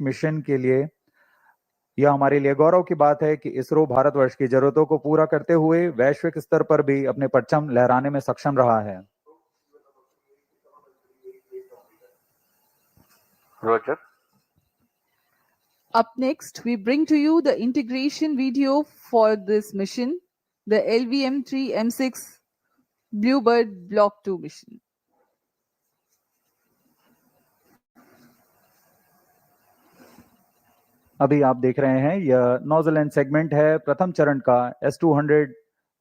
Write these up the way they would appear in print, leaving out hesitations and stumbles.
Mission के लिए यह हमारे लिए गौरव की बात है कि इसरो भारतवर्ष की जरूरतों को पूरा करते हुए वैश्विक स्तर पर भी अपने परचम लहराने में सक्षम रहा है। Roger. Up next, we bring to you the integration video for this mission, the LVM-3M6 BlueBird Block-2 mission. अभी आप देख रहे हैं यह नोजल एंड सेगमेंट है प्रथम चरण का S200,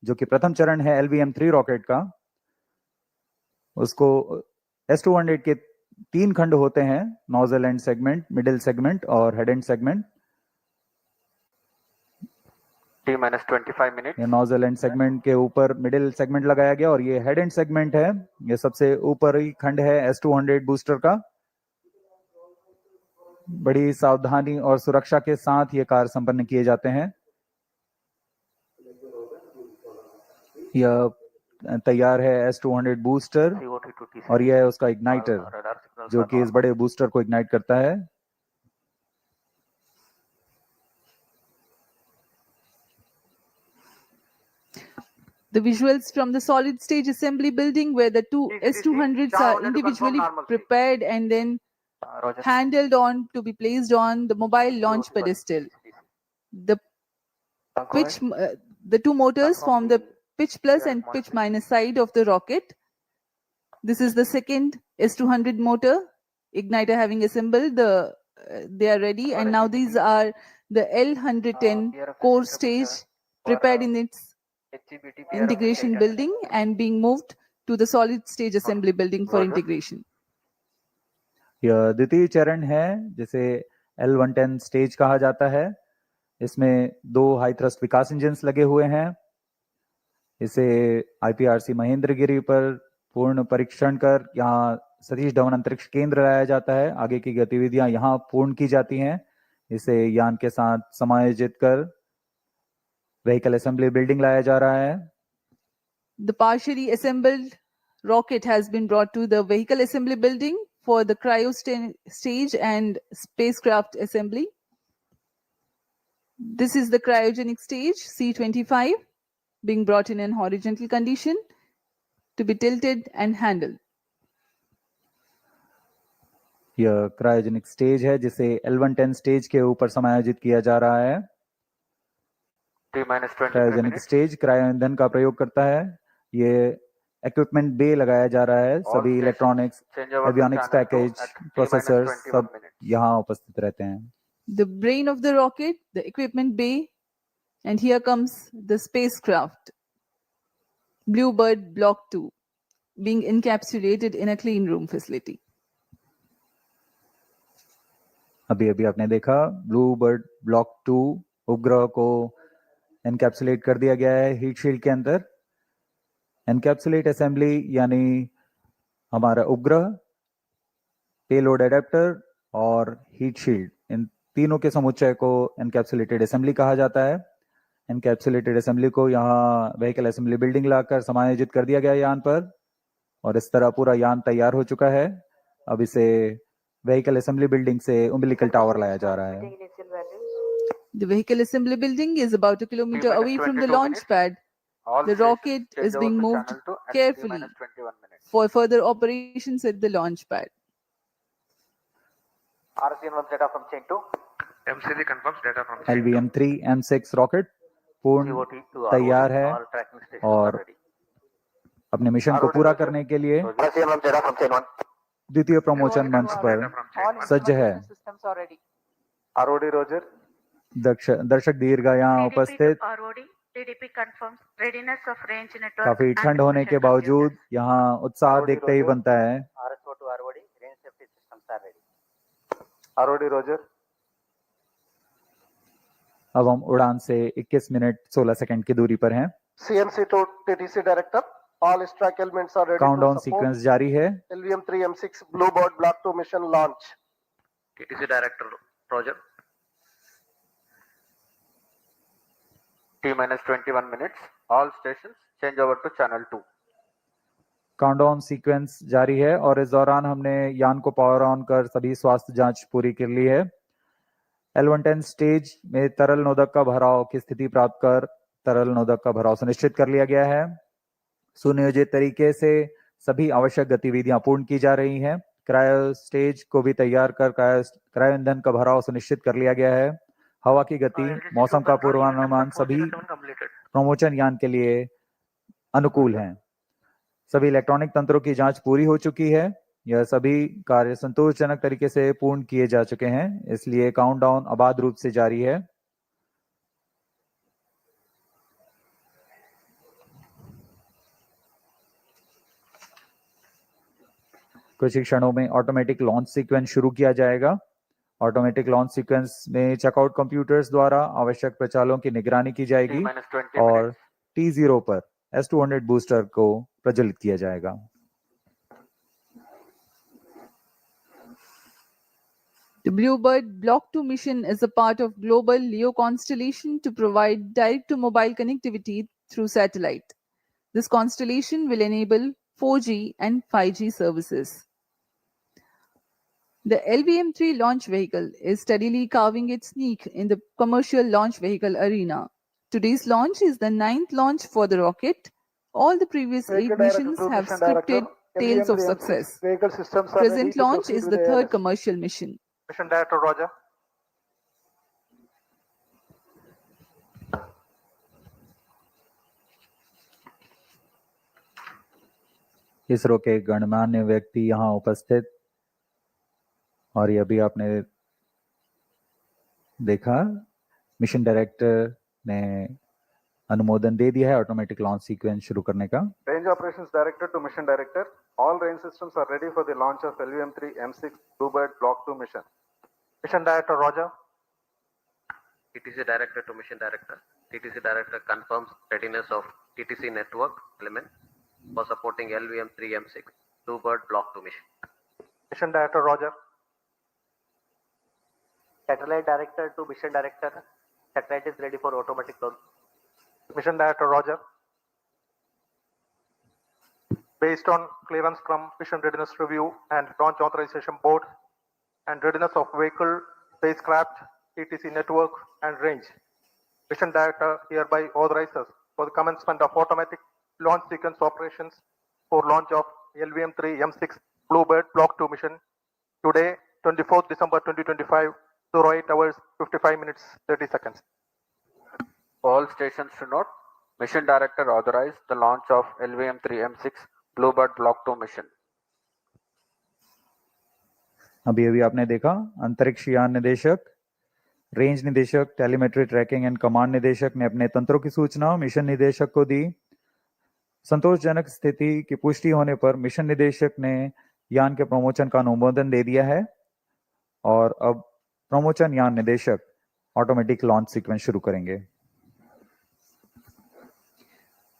जो कि प्रथम चरण है LVM-3 रॉकेट का। उसको S200 के 3 खंड होते हैं, nozzle end segment, middle segment और head end segment. T-25 minute. ये नोजल एंड सेगमेंट के ऊपर मिडिल सेगमेंट लगाया गया और ये हेड एंड सेगमेंट है। ये सबसे ऊपरी खंड है S200 बूस्टर का। बड़ी सावधानी और सुरक्षा के साथ ये कार्य संपन्न किए जाते हैं। यह तैयार है S200 बूस्टर और यह है उसका इग्नाइटर, जो कि इस बड़े बूस्टर को इग्नाइट करता है। The visuals from the solid stage assembly building, where the two S200s are individually prepared and then handled on to be placed on the mobile launch pedestal. The two motors form the pitch plus and pitch minus side of the rocket. This is the second S200 motor, igniter having assembled. They are ready, and now these are the L110 core stage prepared in its integration building and being moved to the solid stage assembly building for integration. यह द्वितीय चरण है, जिसे L110 stage कहा जाता है। इसमें 2 high thrust विकास engines लगे हुए हैं। इसे IPRC महेंद्रगिरी पर पूर्ण परीक्षण कर यहाँ सतीश धवन अंतरिक्ष केंद्र लाया जाता है। आगे की गतिविधियां यहाँ पूर्ण की जाती हैं। इसे यान के साथ समायोजित कर व्हीकल असेंबली बिल्डिंग लाया जा रहा है। The partially assembled rocket has been brought to the vehicle assembly building for the cryo stage and spacecraft assembly. This is the cryogenic stage, C25, being brought in an horizontal condition to be tilted and handled. यह cryogenic stage है, जिसे L110 stage के ऊपर समायोजित किया जा रहा है। क्रायोजेनिक स्टेज क्रायो ईंधन का प्रयोग करता है। ये इक्विपमेंट बे लगाया जा रहा है। सभी इलेक्ट्रॉनिक्स, एवियोनिक्स पैकेज, प्रोसेसर्स सब यहाँ उपस्थित रहते हैं। The brain of the rocket, the equipment bay, and here comes the spacecraft, BlueBird Block-2, being encapsulated in a clean room facility. अभी अभी आपने देखा ब्लूबर्ड ब्लॉक 2 उपग्रह को एनकैप्सुलेट कर दिया गया है हीट शील्ड के अंदर। एनकैप्सुलेट असेंबली यानी हमारा उपग्रह, पेलोड एडेप्टर और हीट शील्ड, इन तीनों के समुच्चय को एनकैप्सुलेटेड असेंबली कहा जाता है। एनकैप्सुलेटेड असेंबली को यहाँ व्हीकल असेंबली बिल्डिंग लाकर समायोजित कर दिया गया यान पर और इस तरह पूरा यान तैयार हो चुका है। अब इसे व्हीकल असेंबली बिल्डिंग से उम्बिलिकल टावर लाया जा रहा है। The vehicle assembly building is about 1 kilometer away from the launch pad. The rocket is being moved carefully for further operations at the launch pad. MCD confirms data from chain 2. LVM-3 M6 rocket पूर्ण तैयार है और अपने mission को पूरा करने के लिए द्वितीय प्रमोशन मंच पर सज्ज है। ROD Roger. दर्शक दीर्घ यहाँ उपस्थित। काफी ठंड होने के बावजूद यहाँ उत्साह देखते ही बनता है। ROD Roger. अब हम उड़ान से 21 मिनट 16 सेकंड की दूरी पर हैं। CMC to TTC director, all stack elements are ready countdown to support sequence जारी है। LVM-3 M6 BlueBird Block-2 mission launch. TTC director Roger. T-21 minutes. All stations change over to channel 2. Countdown sequence जारी है और इस दौरान हमने यान को पावर ऑन कर सभी स्वास्थ्य जांच पूरी कर ली है। L110 स्टेज में तरल नोदक का भराव की स्थिति प्राप्त कर तरल नोदक का भराव सुनिश्चित कर लिया गया है। सुनियोजित तरीके से सभी आवश्यक गतिविधियां पूर्ण की जा रही हैं। क्रायो स्टेज को भी तैयार कर क्रायो ईंधन का भराव सुनिश्चित कर लिया गया है। हवा की गति, मौसम का पूर्वानुमान सभी प्रमोचन यान के लिए अनुकूल हैं। सभी इलेक्ट्रॉनिक तंत्रों की जांच पूरी हो चुकी है। यह सभी कार्य संतोषजनक तरीके से पूर्ण किए जा चुके हैं, इसलिए काउंटडाउन अबाध रूप से जारी है। कुछ ही क्षणों में ऑटोमेटिक लॉन्च सीक्वेंस शुरू किया जाएगा। ऑटोमेटिक लॉन्च सीक्वेंस में चेकआउट कंप्यूटर्स द्वारा आवश्यक प्रचालों की निगरानी की जाएगी और T0 पर S200 बूस्टर को प्रज्वलित किया जाएगा। The BlueBird Block-2 mission is a part of global LEO constellation to provide direct-to-mobile connectivity through satellite. This constellation will enable 4G and 5G services. The LVM-3 launch vehicle is steadily carving its niche in the commercial launch vehicle arena. Today's launch is the 9th launch for the rocket. All the previous 8 missions have scripted tales of success. Vehicle systems are Present ready to launch proceed is with the third ALS. commercial mission. Mission Director Roger. ISRO के गणमान्य व्यक्ति यहाँ उपस्थित, और ये अभी आपने देखा मिशन डायरेक्टर ने अनुमोदन दे दिया है ऑटोमेटिक लॉन्च सीक्वेंस शुरू करने का। Range Operations Director to Mission Director. All range systems are ready for the launch of LVM-3 M6 BlueBird Block-2 mission. Mission Director Roger. TTC Director to Mission Director. TTC Director confirms readiness of TTC network element for supporting LVM-3 M6 BlueBird Block-2 mission. Mission Director Roger. Satellite Director to Mission Director. Satellite is ready for automatic launch. Mission Director Roger. Based on clearance from Mission Readiness Review and Launch Authorization Board and readiness of vehicle, spacecraft, TTC network and range, Mission Director hereby authorizes for the commencement of automatic launch sequence operations for launch of LVM-3 M6 BlueBird Block-2 mission today, 24th December 2025, 08 hours 55 minutes 30 seconds. All stations to note, Mission Director authorized the launch of LVM-3 M6 BlueBird Block-2 mission. अभी अभी आपने देखा अंतरिक्ष यान निदेशक, range निदेशक, telemetry tracking and command निदेशक ने अपने तंत्रों की सूचना मिशन निदेशक को दी। संतोषजनक स्थिति की पुष्टि होने पर मिशन निदेशक ने यान के प्रमोशन का अनुमोदन दे दिया है और अब प्रमोशन यान निदेशक ऑटोमेटिक लॉन्च सीक्वेंस शुरू करेंगे।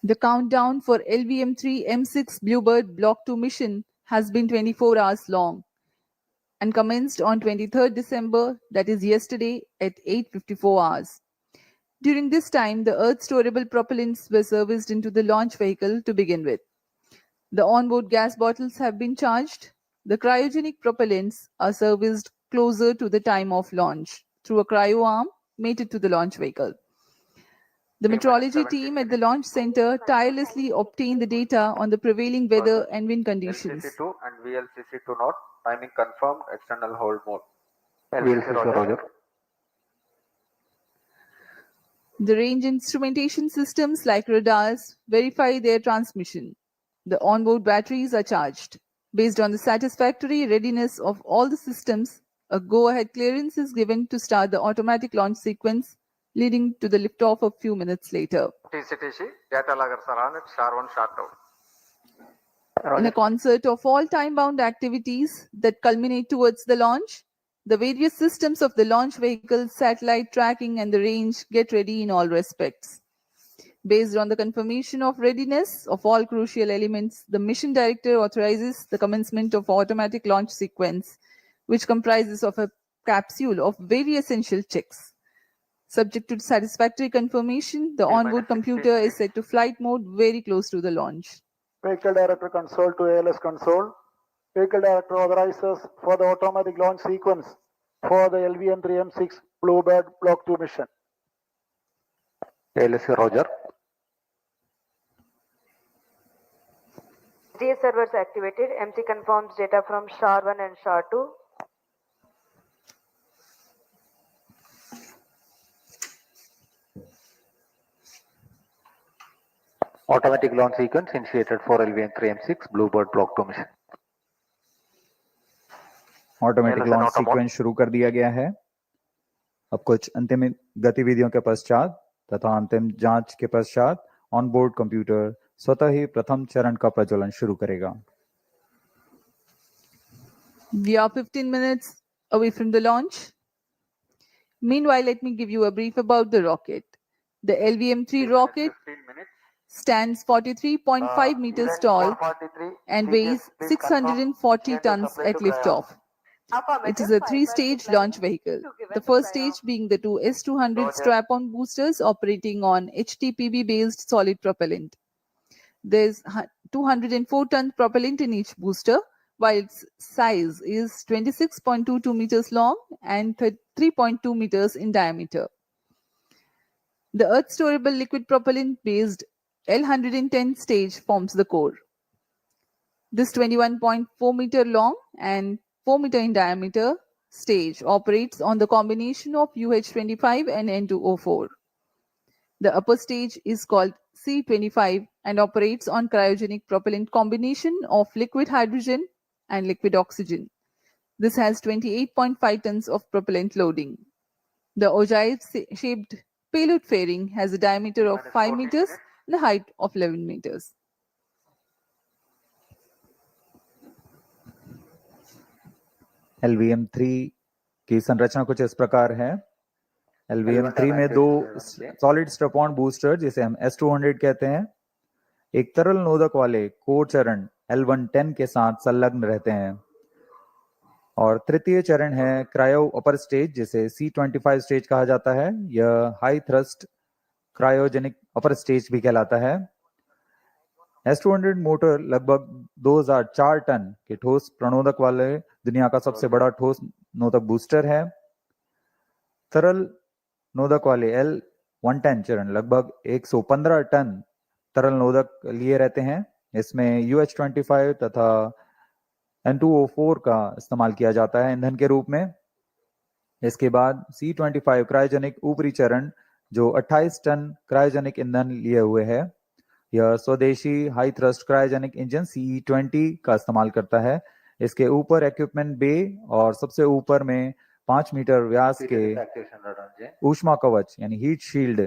The countdown for LVM-3 M6 BlueBird Block-2 mission has been 24 hours long and commenced on 23rd December, that is yesterday, at 8:54 hours. During this time, the Earth storable propellants were serviced into the launch vehicle to begin with. The onboard gas bottles have been charged. The cryogenic propellants are serviced closer to the time of launch through a cryo arm mated to the launch vehicle. The meteorology team at the launch center tirelessly obtained the data on the prevailing weather and wind conditions. LCC2 and VLCC to note, timing confirmed, external hold mode. LCC Roger. The range instrumentation systems like radars verify their transmission. The onboard batteries are charged. Based on the satisfactory readiness of all the systems, a go-ahead clearance is given to start the automatic launch sequence, leading to the liftoff a few minutes later. TCTC, data lagger Saran at SHAR-1, SHAR-2. In a concert of all time-bound activities that culminate towards the launch, the various systems of the launch vehicle, satellite tracking, and the range get ready in all respects. Based on the confirmation of readiness of all crucial elements, the mission director authorizes the commencement of automatic launch sequence, which comprises of a capsule of very essential checks. Subject to satisfactory confirmation, the onboard computer is set to flight mode very close to the launch. Vehicle Director console to ALS console. Vehicle Director authorizes for the automatic launch sequence for the LVM-3M6 BlueBird Block-2 mission. ALC Roger. SDA servers activated. MC confirms data from SHAR-1 and SHAR-2. Automatic launch sequence initiated for LVM-3M6 BlueBird Block-2 mission. Automatic launch sequence शुरू कर दिया गया है। अब कुछ अंतिम गतिविधियों के पश्चात तथा अंतिम जांच के पश्चात ऑनबोर्ड कंप्यूटर स्वतः ही प्रथम चरण का प्रज्वलन शुरू करेगा। We are 15 minutes away from the launch. Meanwhile, let me give you a brief about the rocket. The LVM-3 rocket stands 43.5 meters tall and weighs 640 tons at liftoff. It is a three-stage launch vehicle. The first stage being the two S-200 strap-on boosters operating on HTPB-based solid propellant. There's 204 ton propellant in each booster, while its size is 26.22 meters long and 3.2 meters in diameter. The Earth-storable liquid propellant-based L110 stage forms the core. This 21.4 meter long and 4 meter in diameter stage operates on the combination of UH-25 and N2O4. The upper stage is called C-25 and operates on cryogenic propellant combination of liquid hydrogen and liquid oxygen. This has 28.5 tons of propellant loading. The ogive-shaped payload fairing has a diameter of 5 meters and a height of 11 meters. LVM-3 की संरचना कुछ इस प्रकार है। LVM-3 में दो solid strap-on booster जिसे हम S-200 कहते हैं, एक तरल नोदक वाले कोर चरण L110 के साथ संलग्न रहते हैं और तृतीय चरण है क्रायो अपर स्टेज जिसे C-25 स्टेज कहा जाता है। यह high thrust cryogenic upper stage भी कहलाता है। S-200 मोटर लगभग 2004 टन के ठोस प्रणोदक वाले दुनिया का सबसे बड़ा ठोस नोदक बूस्टर है। तरल नोदक वाले L110 चरण लगभग 115 टन तरल नोदक लिए रहते हैं। इसमें UH-25 तथा N2O4 का इस्तेमाल किया जाता है ईंधन के रूप में। इसके बाद C-25 क्रायोजेनिक ऊपरी चरण जो 28 टन क्रायोजेनिक ईंधन लिए हुए है। यह स्वदेशी high thrust cryogenic engine CE-20 का इस्तेमाल करता है। इसके ऊपर इक्विपमेंट बे और सबसे ऊपर में 5 मीटर व्यास के ऊष्मा कवच यानी हीट शील्ड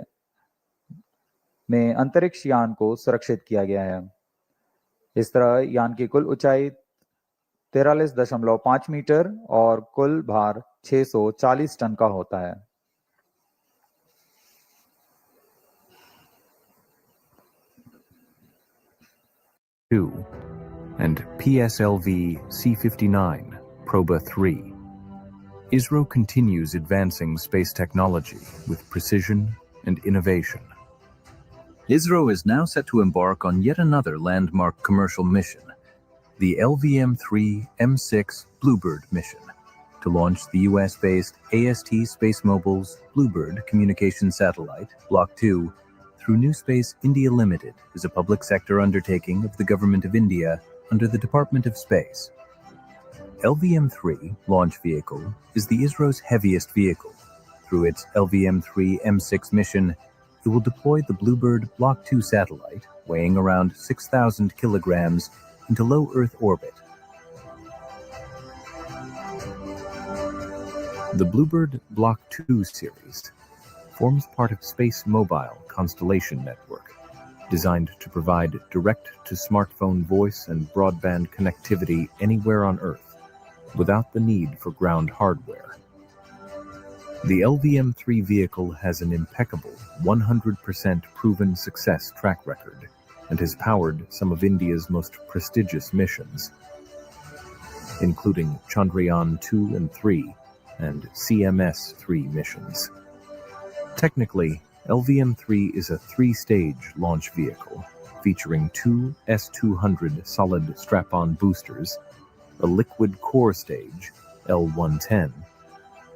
में अंतरिक्ष यान को सुरक्षित किया गया है। इस तरह यान की कुल ऊंचाई 43.5 मीटर और कुल भार 640 टन का होता है। And PSLV C-59 Proba 3. ISRO continues advancing space technology with precision and innovation. ISRO is now set to embark on yet another landmark commercial mission, the LVM-3M6 BlueBird mission, to launch the US-based AST SpaceMobile's BlueBird communication satellite, Block 2, through New Space India Limited is a public sector undertaking of the Government of India under the Department of Space. LVM-3 launch vehicle is the ISRO's heaviest vehicle. Through its LVM-3M6 mission, it will deploy the BlueBird Block-2 satellite, weighing around 6,000 kilograms, into low Earth orbit. The BlueBird Block-2 series forms part of SpaceMobile constellation network, designed to provide direct-to-smartphone voice and broadband connectivity anywhere on Earth, without the need for ground hardware. The LVM-3 vehicle has an impeccable 100% proven success track record and has powered some of India's most prestigious missions, including Chandrayaan-2 and 3 and CMS-3 missions. Technically, LVM-3 is a three-stage launch vehicle featuring two S-200 solid strap-on boosters, a liquid core stage, L110,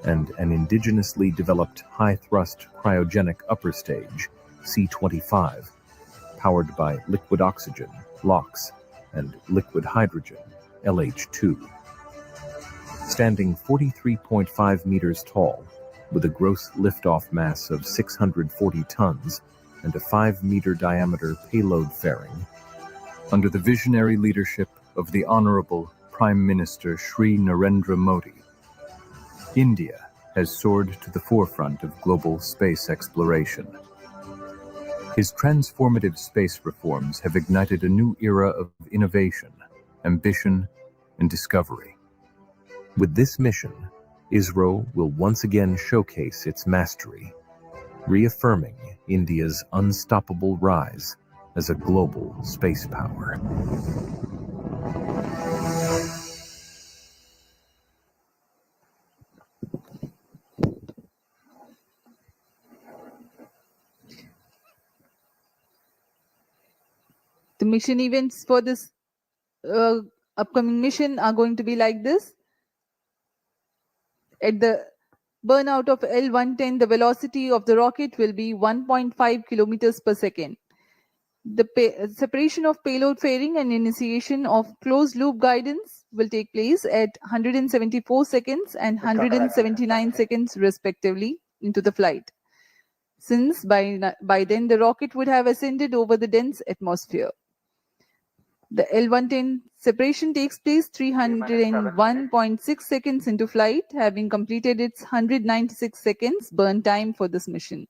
and an indigenously developed high-thrust cryogenic upper stage, C-25, powered by liquid oxygen, LOX, and liquid hydrogen, LH2. Standing 43.5 meters tall, with a gross liftoff mass of 640 tons and a 5-meter diameter payload fairing, under the visionary leadership of the Honorable Prime Minister Shri Narendra Modi, India has soared to the forefront of global space exploration. His transformative space reforms have ignited a new era of innovation, ambition, and discovery. With this mission, ISRO will once again showcase its mastery, reaffirming India's unstoppable rise as a global space power. The mission events for this upcoming mission are going to be like this. At the burnout of L110, the velocity of the rocket will be 1.5 kilometers per second. The separation of payload fairing and initiation of closed loop guidance will take place at 174 seconds and 179 seconds respectively into the flight, since by then the rocket would have ascended over the dense atmosphere. The L110 separation takes place 301.6 seconds into flight, having completed its 196 seconds burn time for this mission.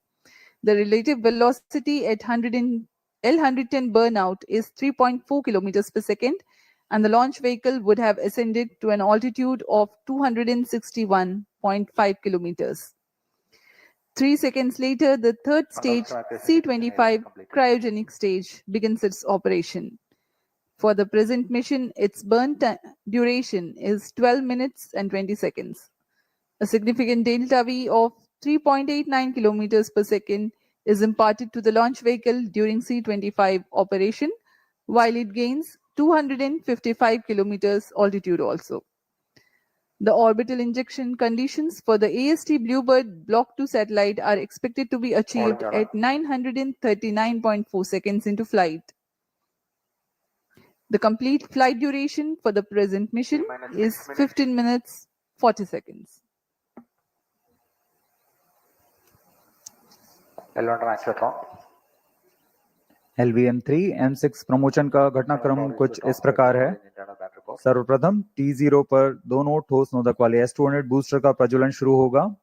The relative velocity at L110 burnout is 3.4 kilometers per second, and the launch vehicle would have ascended to an altitude of 261.5 kilometers. 3 seconds later, the third stage, C-25 cryogenic stage, begins its operation. For the present mission, its burn duration is 12 minutes and 20 seconds. A significant delta V of 3.89 kilometers per second is imparted to the launch vehicle during C-25 operation, while it gains 255 kilometers altitude also. The orbital injection conditions for the AST BlueBird Block-2 satellite are expected to be achieved at 939.4 seconds into flight. The complete flight duration for the present mission is 15 minutes 40 seconds. LVM3 M6 promotion का घटनाक्रम कुछ इस प्रकार है। सर्वप्रथम T0 पर दोनों ठोस नोदक वाले S200 बूस्टर का प्रज्वलन शुरू होगा।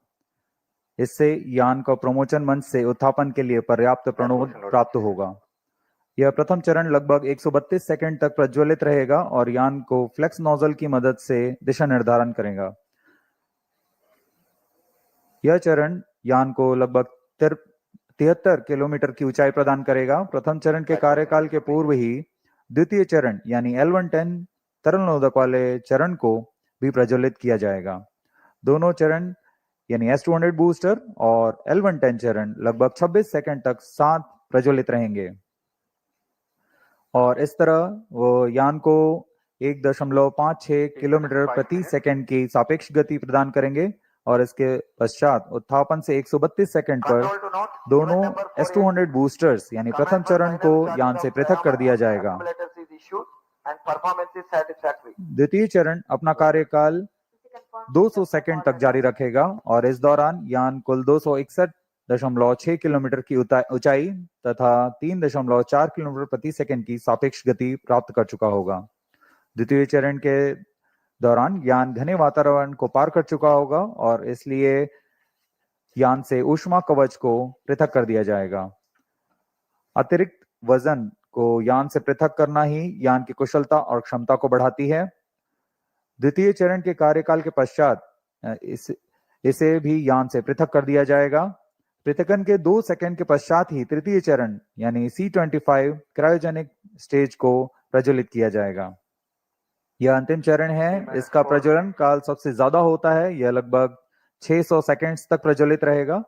इससे यान का प्रमोशन मंच से उत्थापन के लिए पर्याप्त प्रणोद प्राप्त होगा। यह प्रथम चरण लगभग 132 सेकंड तक प्रज्वलित रहेगा और यान को फ्लेक्स नोजल की मदद से दिशा निर्धारण करेगा। यह चरण यान को लगभग 73 किलोमीटर की ऊंचाई प्रदान करेगा। प्रथम चरण के कार्यकाल के पूर्व ही द्वितीय चरण यानी L110 तरल नोदक वाले चरण को भी प्रज्वलित किया जाएगा। दोनों चरण यानी S200 बूस्टर और L110 चरण लगभग 26 सेकंड तक साथ प्रज्वलित रहेंगे और इस तरह वो यान को 1.56 किलोमीटर प्रति सेकंड की सापेक्ष गति प्रदान करेंगे और इसके पश्चात उत्थापन से 132 सेकंड पर दोनों S200 बूस्टर्स यानी प्रथम चरण को यान से पृथक कर दिया जाएगा। द्वितीय चरण अपना कार्यकाल 200 सेकंड तक जारी रखेगा और इस दौरान यान कुल 261.6 किलोमीटर की ऊंचाई तथा 3.4 किलोमीटर प्रति सेकंड की सापेक्ष गति प्राप्त कर चुका होगा। द्वितीय चरण के दौरान यान घने वातावरण को पार कर चुका होगा और इसलिए यान से ऊष्मा कवच को पृथक कर दिया जाएगा। अतिरिक्त वजन को यान से पृथक करना ही यान की कुशलता और क्षमता को बढ़ाती है। द्वितीय चरण के कार्यकाल के पश्चात इसे भी यान से पृथक कर दिया जाएगा। पृथकन के 2 सेकंड के पश्चात ही तृतीय चरण यानी C-25 क्रायोजेनिक स्टेज को प्रज्वलित किया जाएगा। यह अंतिम चरण है। इसका प्रज्वलन काल सबसे ज्यादा होता है। यह लगभग 600 सेकंड्स तक प्रज्वलित रहेगा।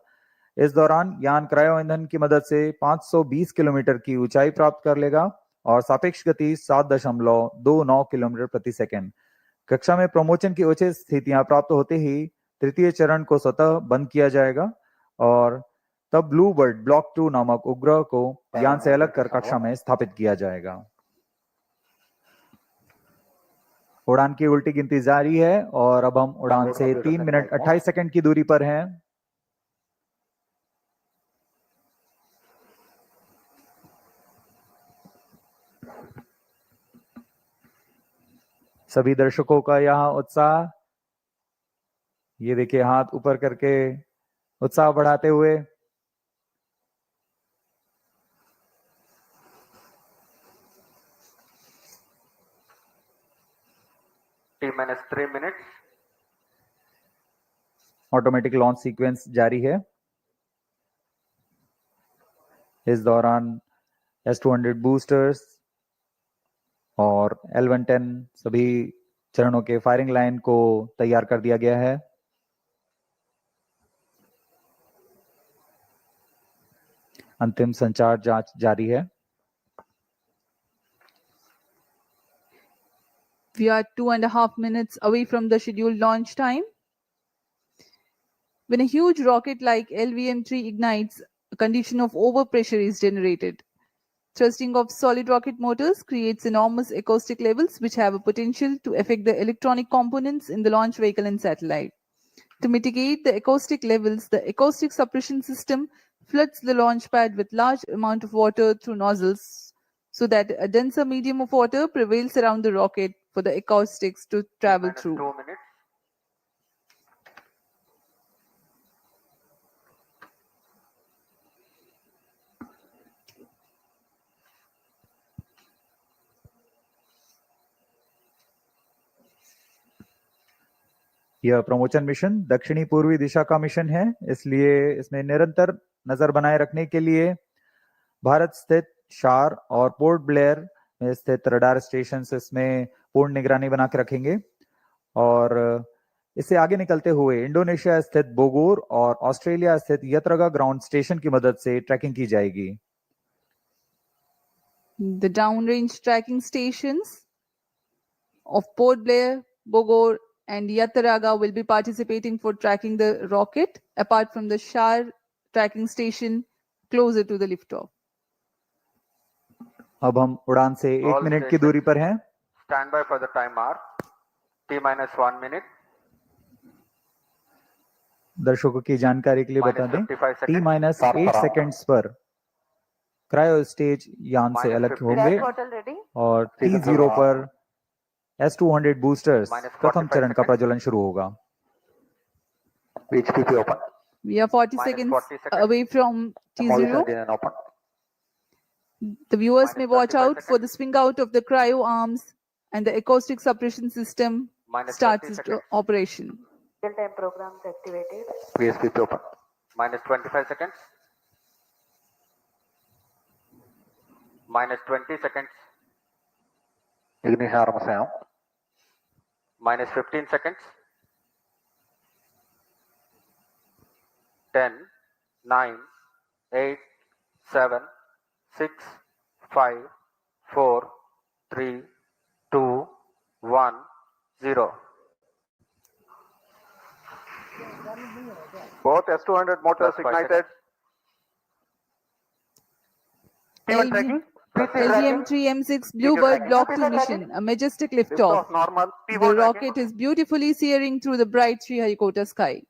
इस दौरान यान क्रायो ईंधन की मदद से 520 किलोमीटर की ऊंचाई प्राप्त कर लेगा और सापेक्ष गति 7.29 किलोमीटर प्रति सेकंड। कक्षा में प्रमोशन की उचित स्थितियां प्राप्त होते ही तृतीय चरण को स्वतः बंद किया जाएगा और तब ब्लूबर्ड ब्लॉक 2 नामक उपग्रह को यान से अलग कर कक्षा में स्थापित किया जाएगा। उड़ान की उल्टी गिनती जारी है और अब हम उड़ान से 3 मिनट 28 सेकंड की दूरी पर हैं। सभी दर्शकों का यहाँ उत्साह, ये देखिए हाथ ऊपर करके उत्साह बढ़ाते हुए। T-3 minutes. Automatic launch sequence जारी है। इस दौरान S200 बूस्टर्स और L110 सभी चरणों के फायरिंग लाइन को तैयार कर दिया गया है। अंतिम संचार जांच जारी है। We are 2.5 minutes away from the scheduled launch time. When a huge rocket like LVM-3 ignites, a condition of overpressure is generated. Thrusting of solid rocket motors creates enormous acoustic levels which have a potential to affect the electronic components in the launch vehicle and satellite. To mitigate the acoustic levels, the acoustic suppression system floods the launch pad with large amount of water through nozzles so that a denser medium of water prevails around the rocket for the acoustics to travel through. 2 minutes. यह promotion mission दक्षिणी पूर्वी दिशा का mission है, इसलिए इसमें निरंतर नजर बनाए रखने के लिए भारत स्थित शार और पोर्ट ब्लेयर में स्थित रडार स्टेशन इसमें पूर्ण निगरानी बना के रखेंगे और इससे आगे निकलते हुए इंडोनेशिया स्थित बोगोर और ऑस्ट्रेलिया स्थित यत्रगा ग्राउंड स्टेशन की मदद से ट्रैकिंग की जाएगी। The downrange tracking stations of Port Blair, Bogor, and Yataraga will be participating for tracking the rocket, apart from the Shar tracking station closer to the liftoff. अब हम उड़ान से 1 मिनट की दूरी पर हैं। Stand by for the time mark. T-1 minute. दर्शकों की जानकारी के लिए बता दें, T-8 सेकंड्स पर क्रायो स्टेज यान से अलग होंगे और T0 पर S200 बूस्टर्स प्रथम चरण का प्रज्वलन शुरू होगा। We are 40 seconds away from T0. The viewers may watch out for the swing out of the cryo arms and the acoustic suppression system starts its operation. Real-time programs activated. VSPP open. Minus 25 seconds. Minus 20 seconds. Minus 15 seconds. 10, 9, 8, 7, 6, 5, 4, 3, 2, 1, 0. Both S200 motors ignited. LVM-3M6 BlueBird Block-2 mission, a majestic liftoff. Normal. The rocket is beautifully searing through the bright Sriharikota sky.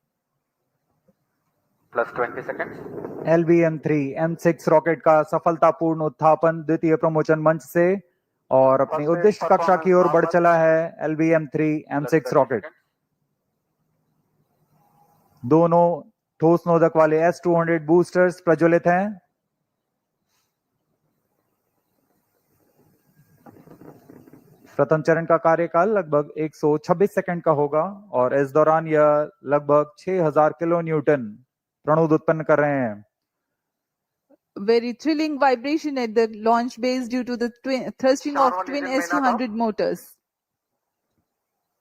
Plus 20 seconds. LVM-3M6 rocket का सफलतापूर्ण उत्थापन द्वितीय promotion मंच से और अपनी उद्दिष्ट कक्षा की ओर बढ़ चला है। LVM-3M6 रॉकेट दोनों ठोस नोदक वाले S200 बूस्टर्स प्रज्वलित हैं। प्रथम चरण का कार्यकाल लगभग 126 सेकंड का होगा और इस दौरान यह लगभग 6000 किलो न्यूटन प्रणोद उत्पन्न कर रहे हैं। Very thrilling vibration at the launch base due to the thrusting of twin S200 motors.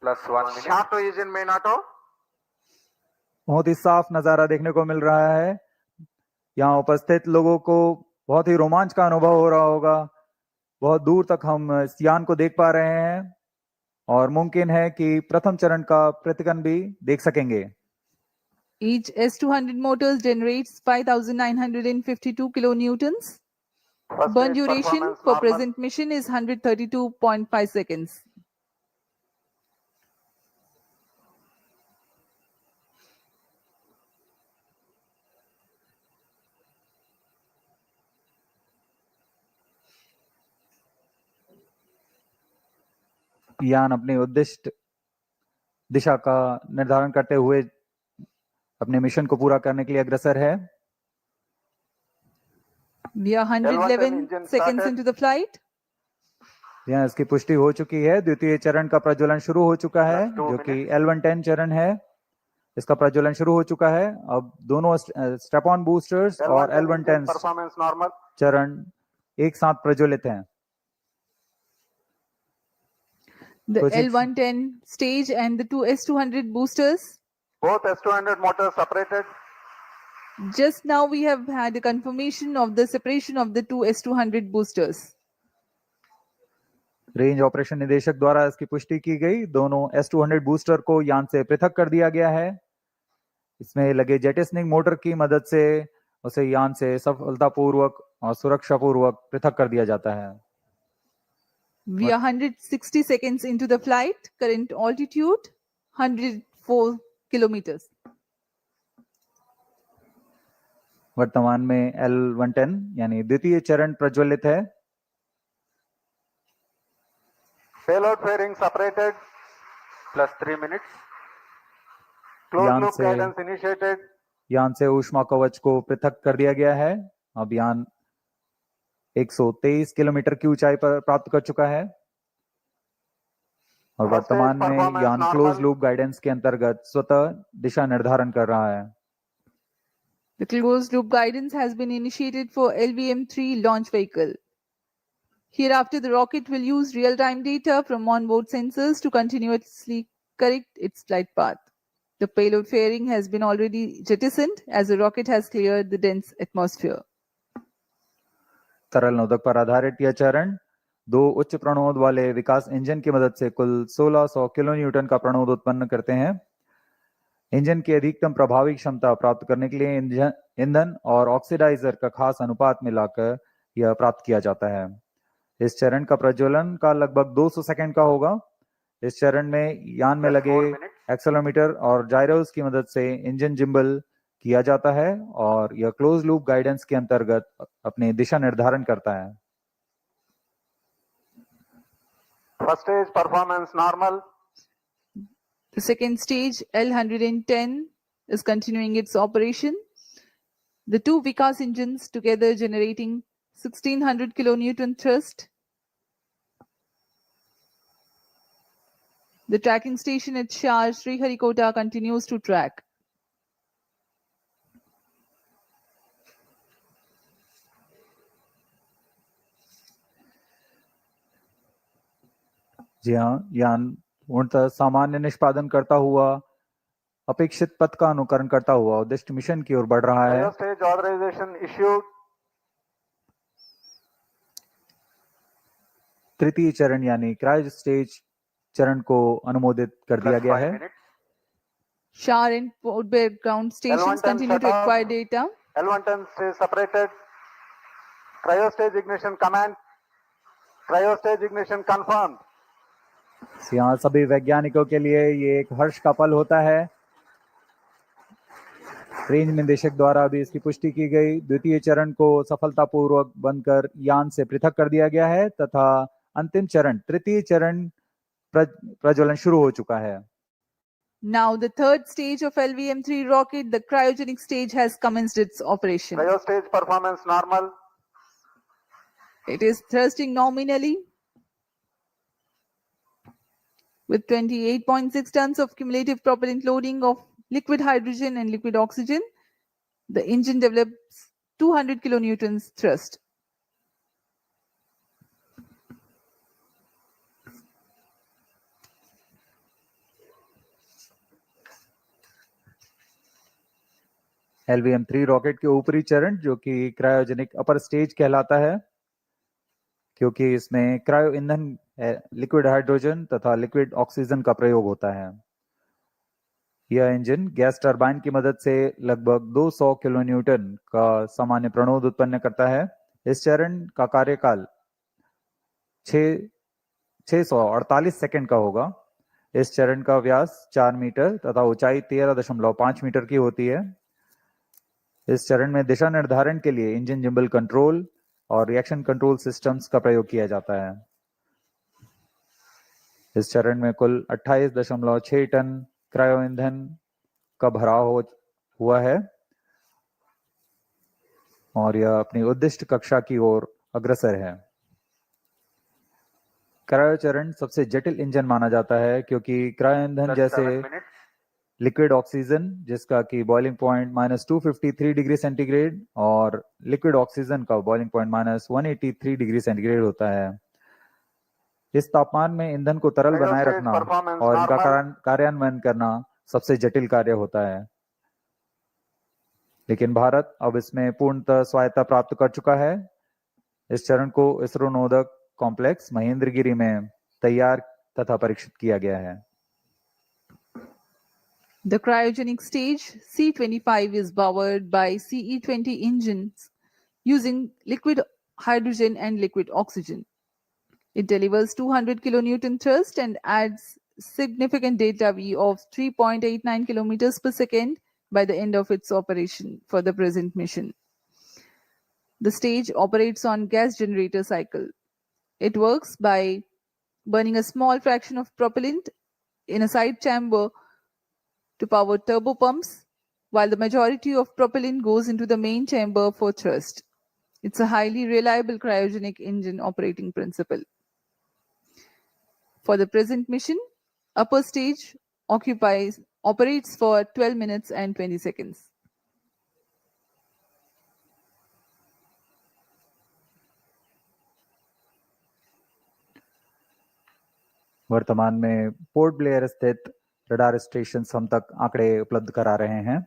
Plus 1 minute. Shato is in main auto. बहुत ही साफ नजारा देखने को मिल रहा है। यहाँ उपस्थित लोगों को बहुत ही रोमांच का अनुभव हो रहा होगा। बहुत दूर तक हम इस यान को देख पा रहे हैं और मुमकिन है कि प्रथम चरण का प्रतिकन भी देख सकेंगे। Each S200 motors generates 5,952 kilonewtons. First Burn stage duration performance for normal. present mission is 132.5 seconds. यान अपनी उद्दिष्ट दिशा का निर्धारण करते हुए अपने मिशन को पूरा करने के लिए अग्रसर है। We are 111 engine seconds started. into the flight. यहाँ इसकी पुष्टि हो चुकी है। द्वितीय चरण का प्रज्वलन शुरू हो चुका है, Plus 2 जो कि minutes. L110 चरण है। इसका प्रज्वलन शुरू हो चुका है। अब दोनों स्टेप ऑन बूस्टर्स और L110 engine L110 performance normal. चरण एक साथ प्रज्वलित हैं। The कुछ एक- L110 stage and the two S200 boosters. Both S200 motors separated. Just now we have had a confirmation of the separation of the two S200 boosters. Range operation निदेशक द्वारा इसकी पुष्टि की गई। दोनों S200 बूस्टर को यान से पृथक कर दिया गया है। इसमें लगे जेटिसनिंग मोटर की मदद से उसे यान से सफलतापूर्वक और सुरक्षापूर्वक पृथक कर दिया जाता है। We are 160 seconds into the flight. Current altitude 104 kilometers. वर्तमान में L110 यानी द्वितीय चरण प्रज्वलित है। Payload fairing separated. Plus 3 minutes. Closed यान loop से guidance initiated. यान से ऊष्मा कवच को पृथक कर दिया गया है। अब यान 123 किलोमीटर की ऊंचाई पर प्राप्त कर चुका है और First stage वर्तमान में performance यान normal. क्लोज लूप गाइडेंस के अंतर्गत स्वतः दिशा निर्धारण कर रहा है। The closed loop guidance has been initiated for LVM-3 launch vehicle. Hereafter, the rocket will use real-time data from onboard sensors to continuously correct its flight path. The payload fairing has been already jettisoned as the rocket has cleared the dense atmosphere. तरल नोदक पर आधारित यह चरण दो उच्च प्रणोद वाले विकास engine की मदद से कुल 1600 किलो न्यूटन का प्रणोद उत्पन्न करते हैं। इंजन की अधिकतम प्रभावी क्षमता प्राप्त करने के लिए ईंधन और ऑक्सीडाइजर का खास अनुपात मिलाकर यह प्राप्त किया जाता है। इस चरण का प्रज्वलन का लगभग 200 सेकंड का होगा। इस चरण में यान में Plus लगे 4 minutes. एक्सेलेरोमीटर और जायरोस की मदद से इंजन जिम्बल किया जाता है और यह क्लोज लूप गाइडेंस के अंतर्गत अपनी दिशा निर्धारण करता है। First stage performance normal. The second stage, L110, is continuing its operation. The two Vikas engines together generating 1600 kilonewton thrust. The tracking station at Shar Sriharikota continues to track. जी हाँ, यान पूर्णतः सामान्य निष्पादन करता हुआ अपेक्षित पथ का अनुकरण करता हुआ उद्दिष्ट मिशन की ओर बढ़ रहा है। Cryo stage authorization issued. तृतीय चरण यानी क्रायो स्टेज चरण को अनुमोदित कर दिया Plus गया 5 है। minutes. Shar and Portbear ground stations L110 continue to shut off. acquire data. L110 stays separated. Cryo stage ignition command. Cryo stage ignition confirmed. यहाँ सभी वैज्ञानिकों के लिए ये एक हर्ष का पल होता है। रेंज निदेशक द्वारा भी इसकी पुष्टि की गई। द्वितीय चरण को सफलतापूर्वक बंद कर यान से पृथक कर दिया गया है तथा अंतिम चरण तृतीय चरण प्रज्वलन शुरू हो चुका है। Now the third stage of LVM-3 rocket, the cryogenic stage, has commenced its operation. Cryo stage performance normal. It is thrusting nominally with 28.6 tons of cumulative propellant loading of liquid hydrogen and liquid oxygen. The engine develops 200 kilonewtons thrust. LVM-3 rocket के ऊपरी चरण जो कि cryogenic upper stage कहलाता है, क्योंकि इसमें cryo ईंधन लिक्विड हाइड्रोजन तथा लिक्विड ऑक्सीजन का प्रयोग होता है। यह इंजन गैस टरबाइन की मदद से लगभग 200 किलोन्यूटन का सामान्य प्रणोद उत्पन्न करता है। इस चरण का कार्यकाल 648 सेकंड का होगा। इस चरण का व्यास 4 मीटर तथा ऊंचाई 13.5 मीटर की होती है। इस चरण में दिशा निर्धारण के लिए इंजन जिम्बल कंट्रोल और रिएक्शन कंट्रोल सिस्टम्स का प्रयोग किया जाता है। इस चरण में कुल 28.6 टन क्रायो ईंधन का भराव हुआ है और यह अपनी उद्दिष्ट कक्षा की ओर अग्रसर है। क्रायो चरण सबसे जटिल इंजन माना जाता है क्योंकि क्रायो ईंधन जैसे लिक्विड ऑक्सीजन जिसका कि बॉइलिंग पॉइंट -253 डिग्री सेंटीग्रेड और लिक्विड ऑक्सीजन का बॉइलिंग पॉइंट -183 डिग्री सेंटीग्रेड होता है। इस तापमान में ईंधन को तरल बनाए रखना और इनका कार्यान्वयन करना सबसे जटिल कार्य होता है, लेकिन भारत अब इसमें पूर्णतः स्वायत्ता प्राप्त कर चुका है। इस चरण को इसरो नोदक कॉम्प्लेक्स महेंद्रगिरी में तैयार तथा परीक्षित किया गया है। The cryogenic stage C25 is powered by CE20 engines using liquid hydrogen and liquid oxygen. It delivers 200 kilonewton thrust and adds significant delta V of 3.89 kilometers per second by the end of its operation for the present mission. The stage operates on gas generator cycle. It works by burning a small fraction of propellant in a side chamber to power turbo pumps, while the majority of propellant goes into the main chamber for thrust. It's a highly reliable cryogenic engine operating principle. For the present mission, upper stage operates for 12 minutes and 20 seconds. वर्तमान में port Blair स्थित radar station हम तक आंकड़े उपलब्ध करा रहे हैं,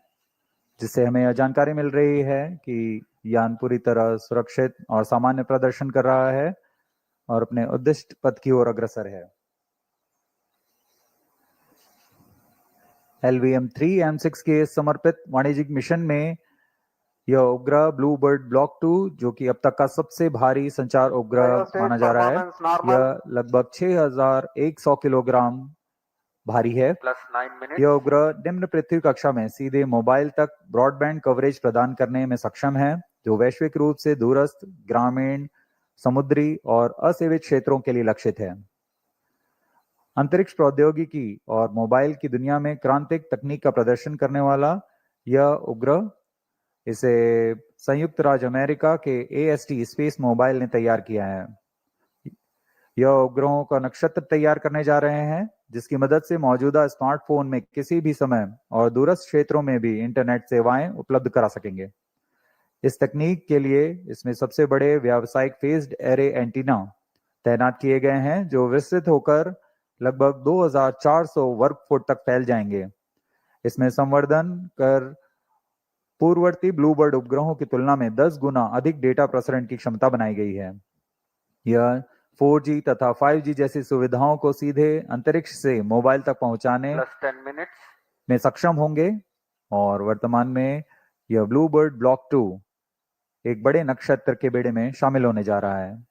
जिससे हमें यह जानकारी मिल रही है कि यान पूरी तरह सुरक्षित और सामान्य प्रदर्शन कर रहा है और अपने उद्दिष्ट पथ की ओर अग्रसर है। LVM-3M6 के समर्पित वाणिज्यिक मिशन में यह उपग्रह ब्लूबर्ड ब्लॉक 2 जो कि अब तक का सबसे भारी संचार उपग्रह माना जा रहा है, यह लगभग 6100 किलोग्राम भारी है। यह उपग्रह निम्न पृथ्वी कक्षा में सीधे मोबाइल तक ब्रॉडबैंड कवरेज प्रदान करने में सक्षम है, जो वैश्विक रूप से दूरस्थ, ग्रामीण, समुद्री और असेवित क्षेत्रों के लिए लक्षित है। अंतरिक्ष प्रौद्योगिकी और मोबाइल की दुनिया में क्रांतिक तकनीक का प्रदर्शन करने वाला यह उपग्रह, इसे संयुक्त राज्य अमेरिका के AST SpaceMobile ने तैयार किया है। यह उपग्रहों का नक्षत्र तैयार करने जा रहे हैं, जिसकी मदद से मौजूदा स्मार्टफोन में किसी भी समय और दूरस्थ क्षेत्रों में भी इंटरनेट सेवाएं उपलब्ध करा सकेंगे। इस तकनीक के लिए इसमें सबसे बड़े व्यावसायिक फेज्ड एरे एंटीना तैनात किए गए हैं, जो विस्तृत होकर लगभग 2400 वर्ग फुट तक फैल जाएंगे। इसमें संवर्धन कर पूर्ववर्ती ब्लूबर्ड उपग्रहों की तुलना में 10 गुना अधिक डेटा प्रसारण की क्षमता बनाई गई है। यह 4G तथा 5G जैसी सुविधाओं को सीधे अंतरिक्ष से मोबाइल तक पहुंचाने में सक्षम होंगे और वर्तमान में यह ब्लूबर्ड ब्लॉक 2 एक बड़े नक्षत्र के बेड़े में शामिल होने जा रहा है।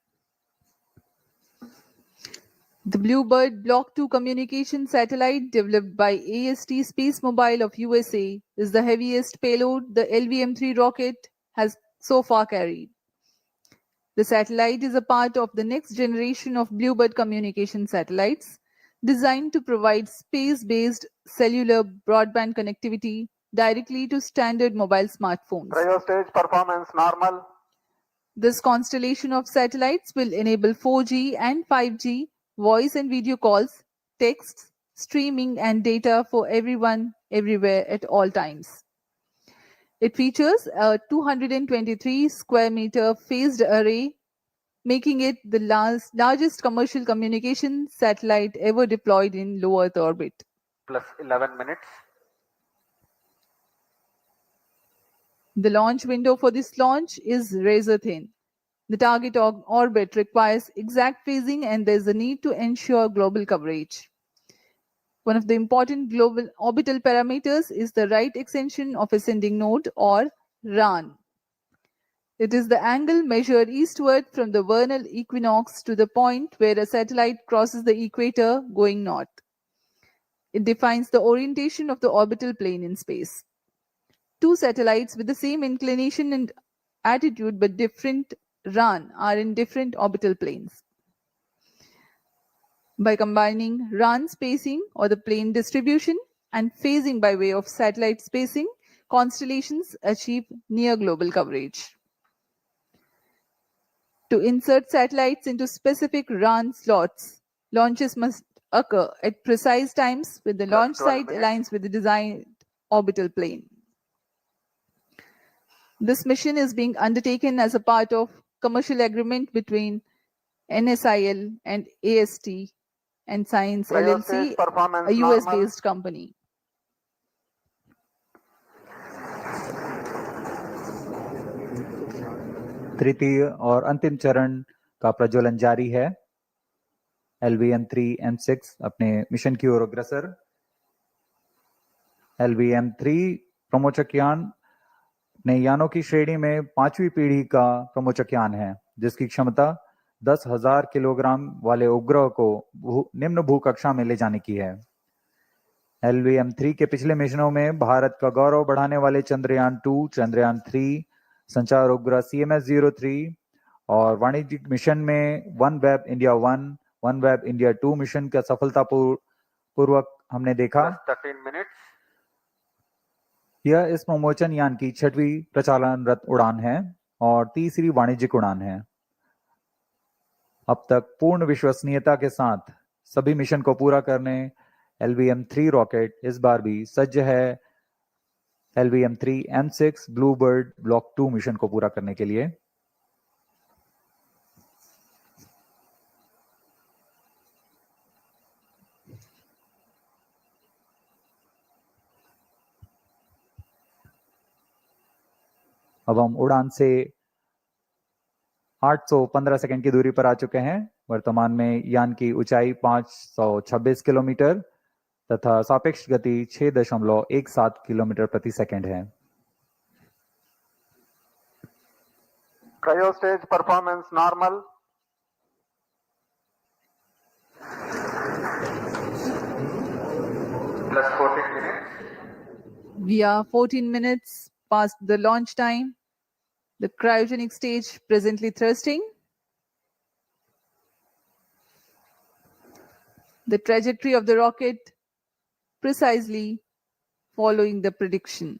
The BlueBird Block-2 communication satellite developed by AST SpaceMobile of USA is the heaviest payload the LVM-3 rocket has so far carried. The satellite is a part of the next generation of BlueBird communication satellites designed to provide space-based cellular broadband connectivity directly to standard mobile smartphones. Cryo stage performance normal. This constellation of satellites will enable 4G and 5G voice and video calls, texts, streaming, and data for everyone, everywhere, at all times. It features a 223 square meter phased array, making it the largest commercial communication satellite ever deployed in low Earth orbit. Plus 11 minutes. The launch window for this launch is razor thin. The target orbit requires exact phasing and there is a need to ensure global coverage. One of the important global orbital parameters is the right extension of ascending node, or RAN. It is the angle measured eastward from the vernal equinox to the point where a satellite crosses the equator going north. It defines the orientation of the orbital plane in space. Two satellites with the same inclination and attitude but different RAN are in different orbital planes. By combining RAN spacing, or the plane distribution, and phasing by way of satellite spacing, constellations achieve near global coverage. To insert satellites into specific RAN slots, launches must occur at precise times when the launch site aligns with the desired orbital plane. This mission is being undertaken as a part of commercial agreement between NSIL and AST and Science LLC, a US-based company. तृतीय और अंतिम चरण का प्रज्वलन जारी है। LVM-3M6 अपने mission की ओर अग्रसर। LVM-3 प्रमोचक यान नए यानों की श्रेणी में 5वीं पीढ़ी का प्रमोचक यान है, जिसकी क्षमता 10,000 किलोग्राम वाले उपग्रह को निम्न भूकक्षा में ले जाने की है। LVM-3 के पिछले मिशनों में भारत का गौरव बढ़ाने वाले चंद्रयान-2, चंद्रयान-3, संचार उपग्रह CMS-03 और वाणिज्यिक मिशन में OneWeb India 1, OneWeb India 2 mission का सफलतापूर्वक हमने देखा। 13 minutes. यह इस प्रमोचन यान की 6वीं प्रचालनरत उड़ान है और तीसरी वाणिज्यिक उड़ान है। अब तक पूर्ण विश्वसनीयता के साथ सभी मिशन को पूरा करने LVM-3 रॉकेट इस बार भी सज्ज है LVM-3M6 ब्लूबर्ड ब्लॉक 2 मिशन को पूरा करने के लिए। अब हम उड़ान से 815 सेकंड की दूरी पर आ चुके हैं। वर्तमान में यान की ऊंचाई 526 किलोमीटर तथा सापेक्ष गति 6.17 किलोमीटर प्रति सेकंड है। Cryo stage performance normal. Plus 14 minutes. We are 14 minutes past the launch time. The cryogenic stage presently thrusting. The trajectory of the rocket precisely following the prediction.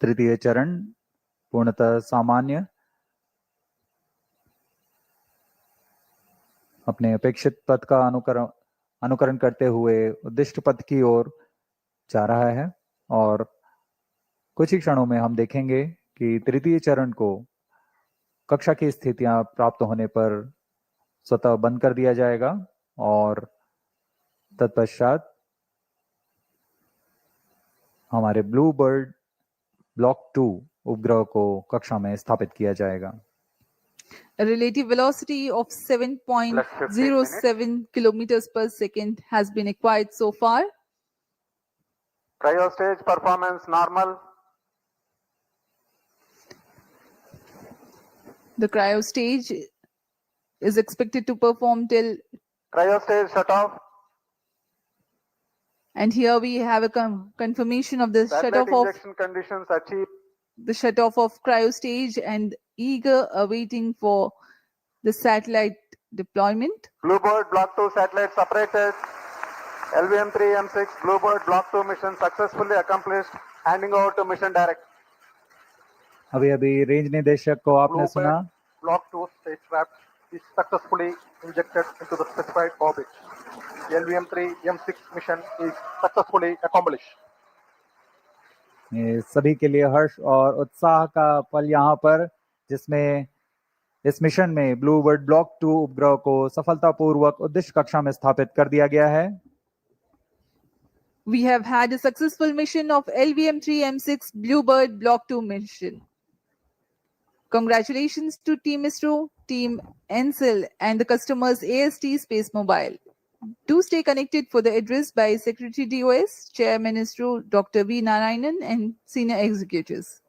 तृतीय चरण पूर्णतः सामान्य, अपने अपेक्षित पथ का अनुकरण करते हुए उद्दिष्ट पथ की ओर जा रहा है और कुछ ही क्षणों में हम देखेंगे कि तृतीय चरण को कक्षा की स्थितियां प्राप्त होने पर स्वतः बंद कर दिया जाएगा और तत्पश्चात हमारे ब्लूबर्ड ब्लॉक 2 उपग्रह को कक्षा में स्थापित किया जाएगा। A relative velocity of 7.07 kilometers per second has been acquired so far. Cryo stage performance normal. The cryo stage is expected to perform till Cryo stage shut off. And here we have a confirmation of the Satellite shutoff injection conditions achieved. the shutoff of cryo stage and eager awaiting for the satellite deployment. BlueBird Block 2 satellite separated. LVM-3M6 BlueBird Block 2 mission successfully accomplished. Handing over to mission director. अभी range निदेशक को आपने सुना। Block 2 spacecraft is successfully injected into the specified orbit. The LVM-3M6 mission is successfully accomplished. ये सभी के लिए हर्ष और उत्साह का पल यहाँ पर, जिसमें इस मिशन में ब्लूबर्ड ब्लॉक 2 उपग्रह को सफलतापूर्वक उद्दिष्ट कक्षा में स्थापित कर दिया गया है। We have had a successful mission of LVM-3M6 BlueBird Block 2 mission. Congratulations to Team ISRO, Team NSIL, and the customers AST SpaceMobile. Do stay connected for the address by Secretary DOS, Chairman ISRO Dr. V. Narayanan, and senior executives.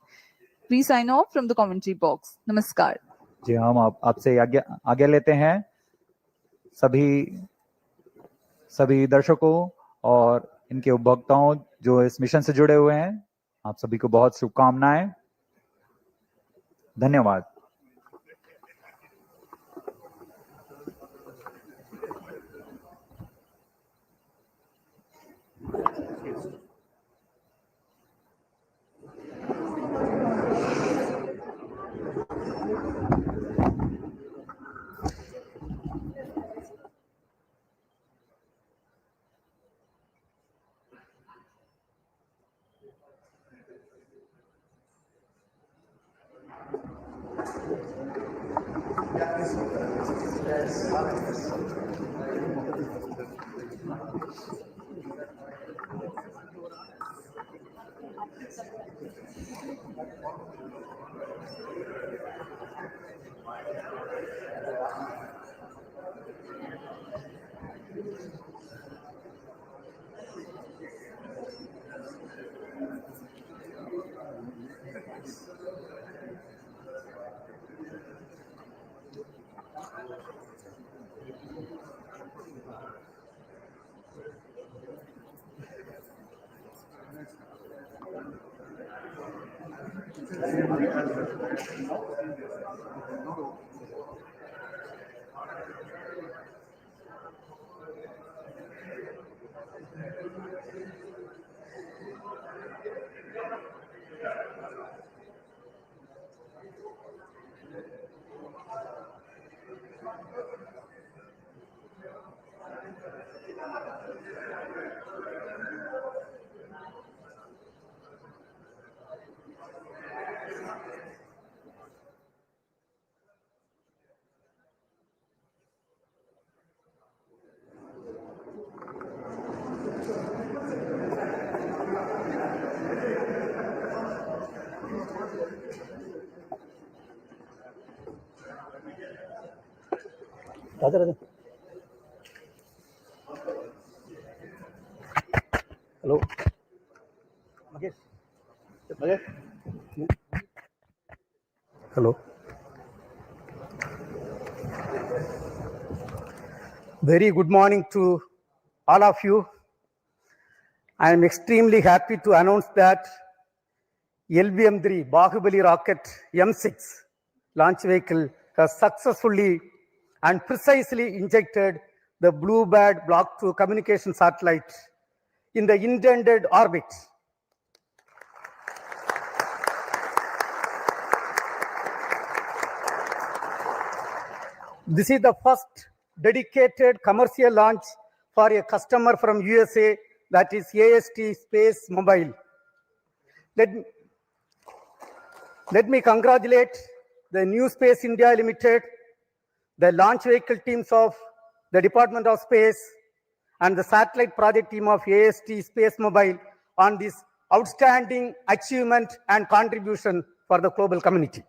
We sign off from the commentary box. Namaskar. जी हम आपसे आगे लेते हैं सभी दर्शकों और इनके उपभोक्ताओं जो इस मिशन से जुड़े हुए हैं, आप सभी को बहुत शुभकामनाएं। धन्यवाद। Hello. Hello. Very good morning to all of you. I am extremely happy to announce that LVM-3 Bahubali rocket M6 launch vehicle has successfully and precisely injected the BlueBird Block-2 communication satellite in the intended orbit. This is the first dedicated commercial launch for a customer from USA, that is AST SpaceMobile. Let me congratulate the New Space India Limited, the launch vehicle teams of the Department of Space, and the satellite project team of AST SpaceMobile on this outstanding achievement and contribution for the global community.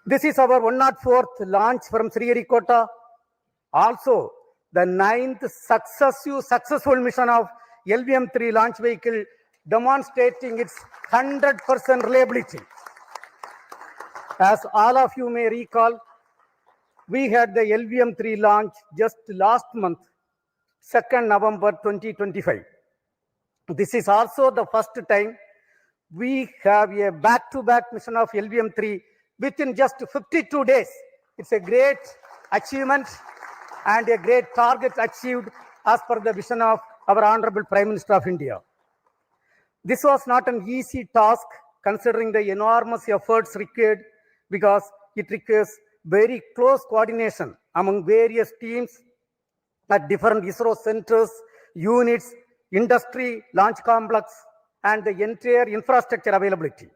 This is our 104th launch from Sriharikota, also the 9th successful mission of LVM-3 launch vehicle, demonstrating its 100% reliability. As all of you may recall, we had the LVM-3 launch just last month, 2nd November 2025. This is also the first time we have a back-to-back mission of LVM-3 within just 52 days. It's a great achievement and a great target achieved as per the vision of our Honorable Prime Minister of India. This was not an easy task considering the enormous efforts required, because it requires very close coordination among various teams at different ISRO centers, units, industry, launch complex, and the entire infrastructure availability.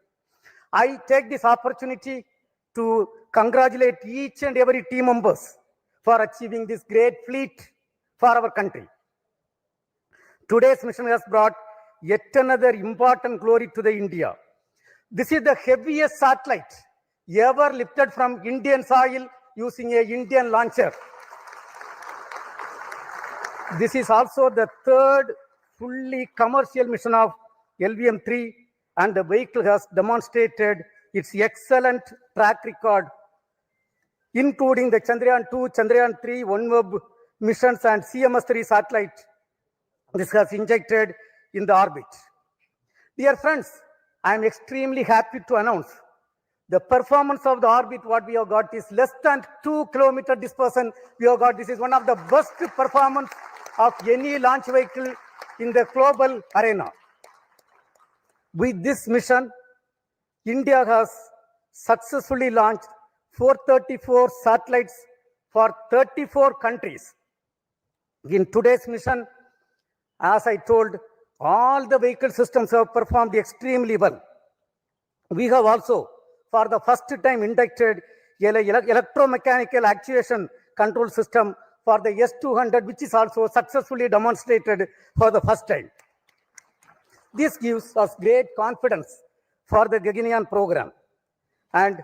I take this opportunity to congratulate each and every team members for achieving this great feat for our country. Today's mission has brought yet another important glory to the India. This is the heaviest satellite ever lifted from Indian soil using a Indian launcher. This is also the third fully commercial mission of LVM-3, and the vehicle has demonstrated its excellent track record, including the Chandrayaan-2, Chandrayaan-3, OneWeb missions and CMS-3 satellite. This has injected in the orbit. Dear friends, I am extremely happy to announce the performance of the orbit what we have got is less than 2 kilometer dispersion we have got. This is one of the best performance of any launch vehicle in the global arena. With this mission, India has successfully launched 434 satellites for 34 countries. In today's mission, as I told, all the vehicle systems have performed extremely well. We have also, for the first time, inducted electromechanical actuation control system for the S-200, which is also successfully demonstrated for the first time. This gives us great confidence for the Gaganyaan program. And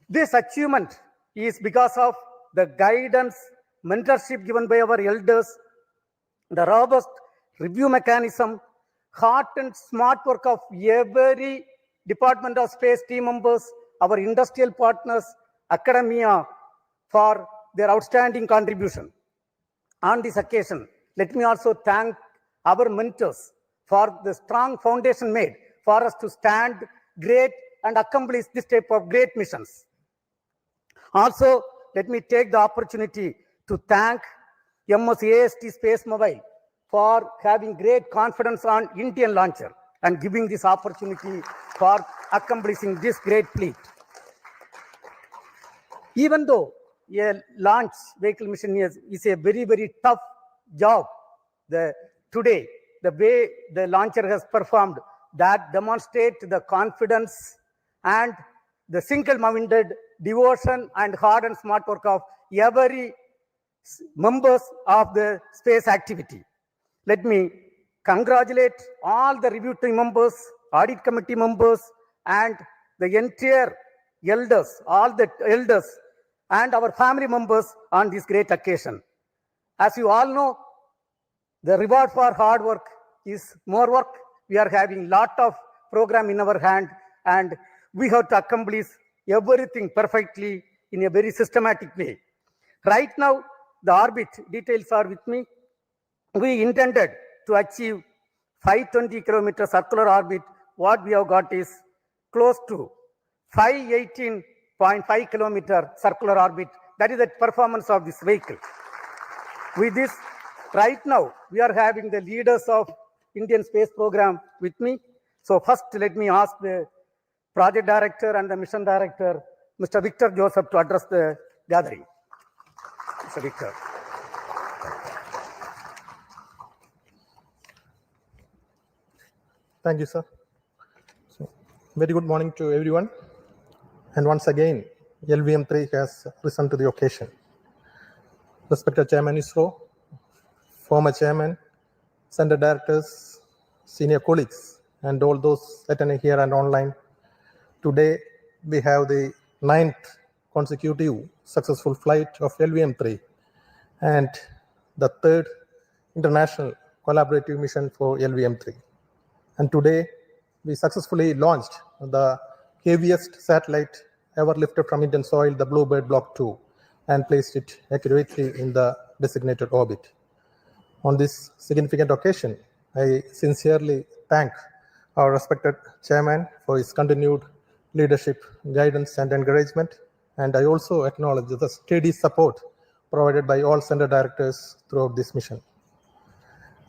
this achievement is because of the guidance, mentorship given by our elders, the robust review mechanism, hard and smart work of every Department of Space team members, our industrial partners, academia, for their outstanding contribution. On this occasion, let me also thank our mentors for the strong foundation made for us to stand great and accomplish this type of great missions. Also, let me take the opportunity to thank AST SpaceMobile for having great confidence on Indian launcher and giving this opportunity for accomplishing this great feat. Even though a launch vehicle mission is a very, very tough job, today, the way the launcher has performed, that demonstrates the confidence and the single-minded devotion and hard and smart work of every members of the space activity. Let me congratulate all the review team members, audit committee members, and the entire elders, all the elders, and our family members on this great occasion. As you all know, the reward for hard work is more work. We are having lot of program in our hand, and we have to accomplish everything perfectly in a very systematic way. Right now, the orbit details are with me. We intended to achieve 520 kilometer circular orbit. What we have got is close to 518.5 kilometer circular orbit. That is the performance of this vehicle. With this, right now, we are having the leaders of Indian space program with me. So first, let me ask the project director and the mission director, Mr. Victor Joseph, to address the gathering. Mr. Victor. Thank you, sir. So, very good morning to everyone. And once again, LVM-3 has risen to the occasion. Respected Chairman ISRO, former Chairman, Center Directors, senior colleagues, and all those attending here and online. Today, we have the 9th consecutive successful flight of LVM-3 and the 3rd international collaborative mission for LVM-3. And today, we successfully launched the heaviest satellite ever lifted from Indian soil, the BlueBird Block-2, and placed it accurately in the designated orbit. On this significant occasion, I sincerely thank our respected chairman for his continued leadership, guidance, and encouragement. And I also acknowledge the steady support provided by all center directors throughout this mission.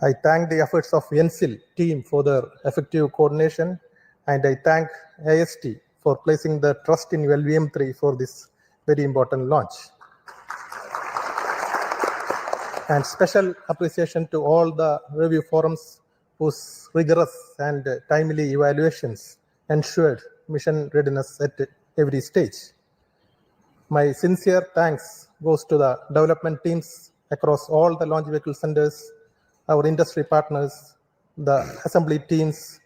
I thank the efforts of NSIL team for their effective coordination, and I thank AST for placing the trust in LVM-3 for this very important launch. And special appreciation to all the review forums whose rigorous and timely evaluations ensured mission readiness at every stage. My sincere thanks goes to the development teams across all the launch vehicle centers, our industry partners, the assembly teams,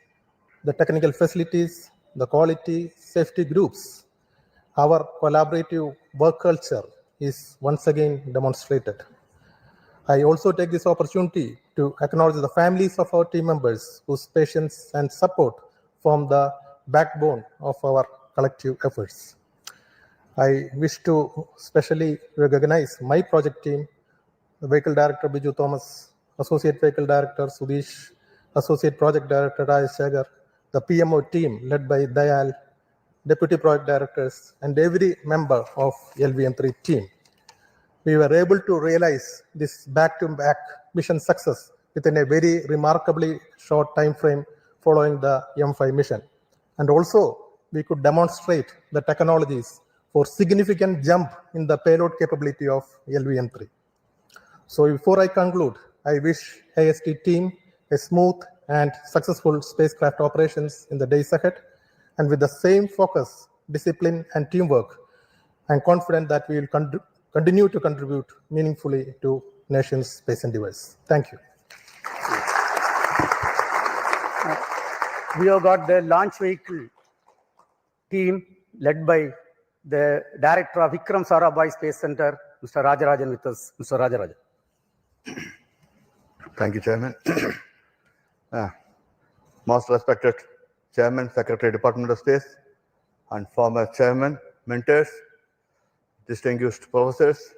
the technical facilities, the quality, safety groups, our collaborative work culture is once again demonstrated. I also take this opportunity to acknowledge the families of our team members whose patience and support form the backbone of our collective efforts. I wish to specially recognize my project team, the Vehicle Director Biju Thomas, Associate Vehicle Director Sudesh, Associate Project Director Rajesh Shagar, the PMO team led by Dayal, Deputy Project Directors, and every member of LVM3 team. We were able to realize this back-to-back mission success within a very remarkably short time frame following the M5 mission. And also, we could demonstrate the technologies for significant jump in the payload capability of LVM3. So before I conclude, I wish AST team a smooth and successful spacecraft operations in the days ahead. And with the same focus, discipline, and teamwork, I'm confident that we will continue to contribute meaningfully to nation's space endeavors. Thank you. We have got the launch vehicle team led by the Director of Vikram Sarabhai Space Center, Mr. Rajarajan with us. Mr. Rajarajan. Thank you, Chairman. Most respected Chairman, Secretary, Department of Space, and former Chairman, mentors, distinguished professors,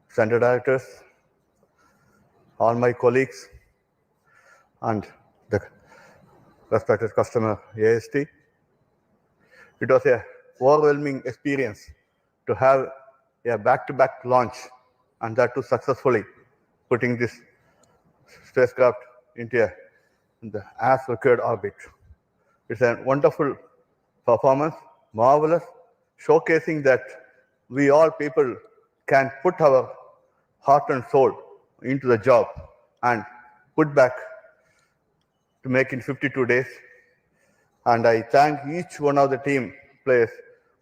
center directors, all my colleagues, and the respected customer, AST. It was an overwhelming experience to have a back-to-back launch, and that too successfully, putting this spacecraft into the as required orbit. It's a wonderful performance, marvelous, showcasing that we all people can put our heart and soul into the job and put back to make in 52 days. And I thank each one of the team players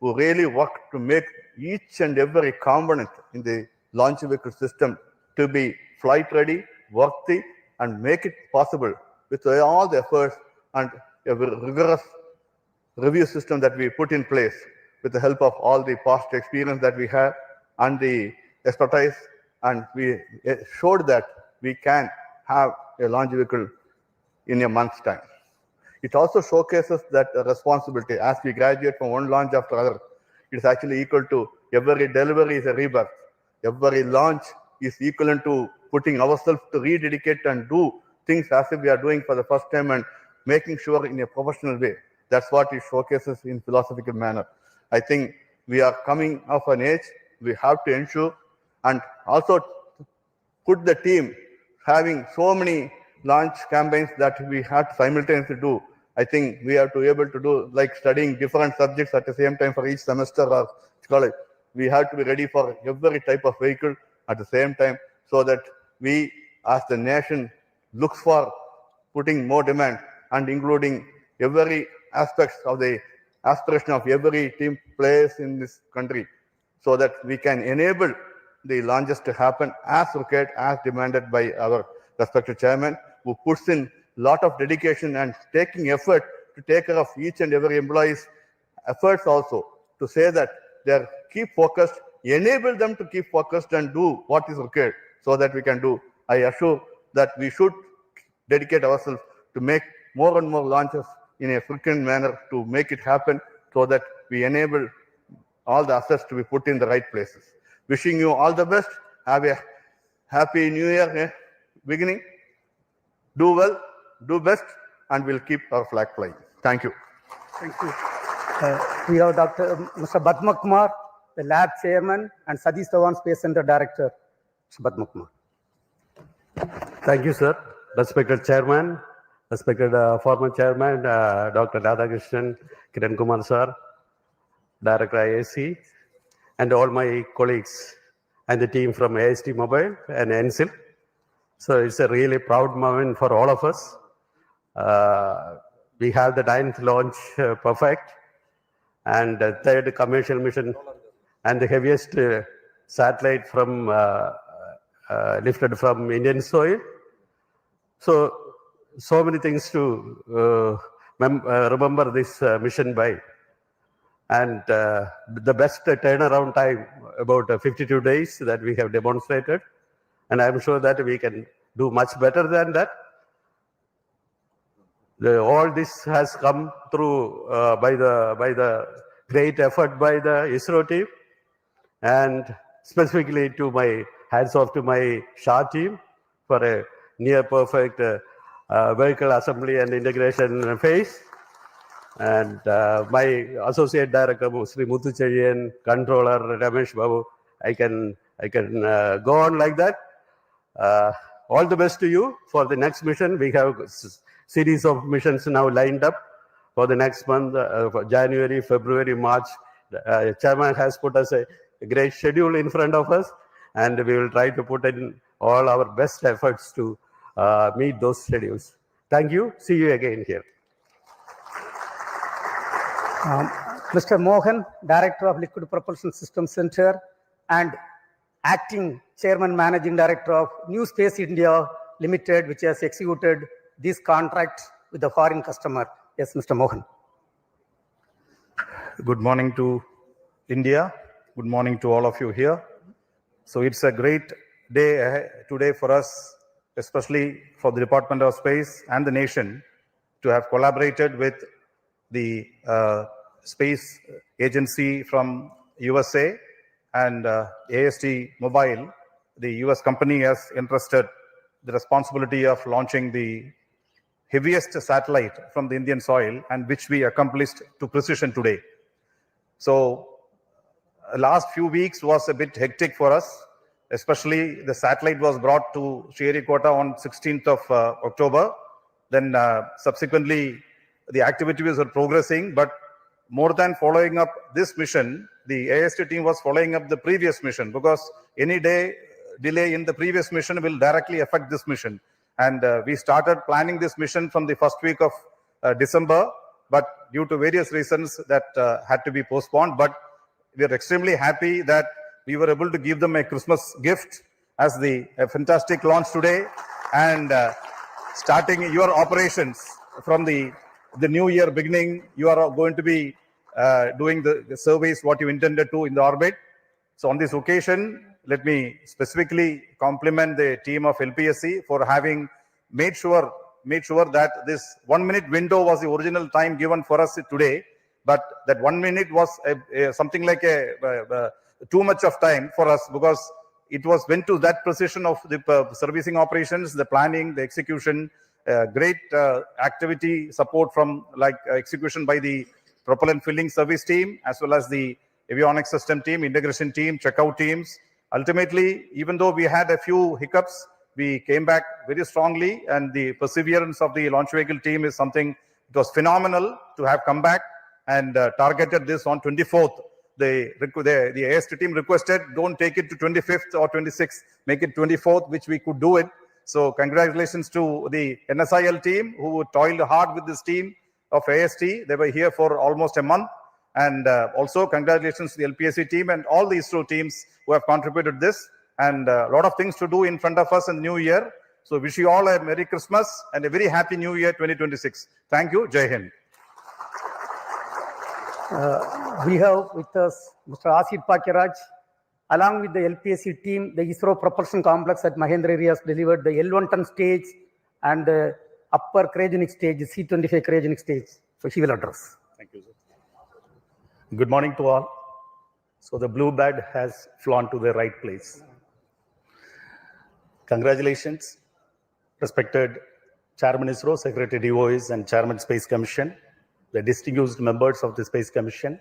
who really worked to make each and every component in the launch vehicle system to be flight ready, worthy, and make it possible with all the efforts and a rigorous review system that we put in place with the help of all the past experience that we have and the expertise, and we showed that we can have a launch vehicle in a month's time. It also showcases that responsibility as we graduate from one launch after another. It is actually equal to every delivery is a rebirth. Every launch is equivalent to putting ourselves to rededicate and do things as if we are doing for the first time and making sure in a professional way. That's what it showcases in philosophical manner. I think we are coming of an age, we have to ensure and also put the team having so many launch campaigns that we had simultaneously do. I think we have to be able to do like studying different subjects at the same time for each semester or college. We have to be ready for every type of vehicle at the same time so that we as the nation looks for putting more demand and including every aspect of the aspiration of every team players in this country so that we can enable the launches to happen as required, as demanded by our respected chairman, who puts in a lot of dedication and taking effort to take care of each and every employee's efforts also to say that they keep focused, enable them to keep focused and do what is required so that we can do. I assure that we should dedicate ourselves to make more and more launches in a frequent manner to make it happen so that we enable all the assets to be put in the right places. Wishing you all the best. Have a happy new year beginning. Do well, do best, and we'll keep our flag flying. Thank you. Thank you. We have Mr. Padma Kumar, the lab chairman, and Satish Dhawan Space Center director. Mr. Padma Kumar. Thank you, sir. Respected chairman, respected former chairman, Dr. Radhakrishnan, Kiran Kumar sir, Director IAC, and all my colleagues and the team from AST Mobile and NSIL. So it's a really proud moment for all of us. We have the 9th launch perfect and the 3rd commercial mission and the heaviest satellite from lifted from Indian soil. So many things to remember this mission by. and the best turnaround time, about 52 days that we have demonstrated. And I'm sure that we can do much better than that. All this has come through by the great effort by the ISRO team, and specifically to my hats off to my SHA team for a near perfect vehicle assembly and integration phase. And my associate director, Sri Muthucherian, controller Ramesh Babu, I can go on like that. All the best to you for the next mission. We have series of missions now lined up for the next month, for January, February, March. Chairman has put us a great schedule in front of us, and we will try to put in all our best efforts to meet those schedules. Thank you. See you again here. Mr. Mohan, Director of Liquid Propulsion Systems Center and Acting Chairman Managing Director of New Space India Limited, which has executed this contract with the foreign customer. Yes, Mr. Mohan. Good morning to India. Good morning to all of you here. So it's a great day today for us, especially for the Department of Space and the nation, to have collaborated with the space agency from USA and AST SpaceMobile. The US company has entrusted the responsibility of launching the heaviest satellite from the Indian soil, and which we accomplished to precision today. So last few weeks was a bit hectic for us, especially the satellite was brought to Sriharikota on 16th of October. Then subsequently the activities were progressing, but more than following up this mission, the AST team was following up the previous mission, because any delay in the previous mission will directly affect this mission. And we started planning this mission from the first week of December, but due to various reasons that had to be postponed. But we are extremely happy that we were able to give them a Christmas gift as a fantastic launch today, and starting your operations from the new year beginning, you are going to be doing the surveys what you intended to in the orbit. So on this occasion, let me specifically compliment the team of LPSC for having made sure that this 1 minute window was the original time given for us today, but that 1 minute was something like too much of time for us, because it went to that precision of the servicing operations, the planning, the execution, great activity support from execution by the propellant filling service team, as well as the avionics system team, integration team, checkout teams. Ultimately, even though we had a few hiccups, we came back very strongly, and the perseverance of the launch vehicle team is something, it was phenomenal to have come back and targeted this on 24th. The AST team requested, don't take it to 25th or 26th, make it 24th, which we could do it. So congratulations to the NSIL team who toiled hard with this team of AST. They were here for almost a month. And also congratulations to the LPSC team and all the ISRO teams who have contributed this. And a lot of things to do in front of us in the new year. So wish you all a Merry Christmas and a very happy New Year 2026. Thank you. Jai Hind. We have with us Mr. Asit Pakiraj. Along with the LPSC team, the ISRO propulsion complex at Mahendragiri has delivered the L1 ton stage and the upper cryogenic stage, the C-25 cryogenic stage. So he will address. Thank you, sir. Good morning to all. So the BlueBird has flown to the right place. Congratulations, respected Chairman ISRO, Secretary DOIs, and Chairman Space Commission, the distinguished members of the Space Commission,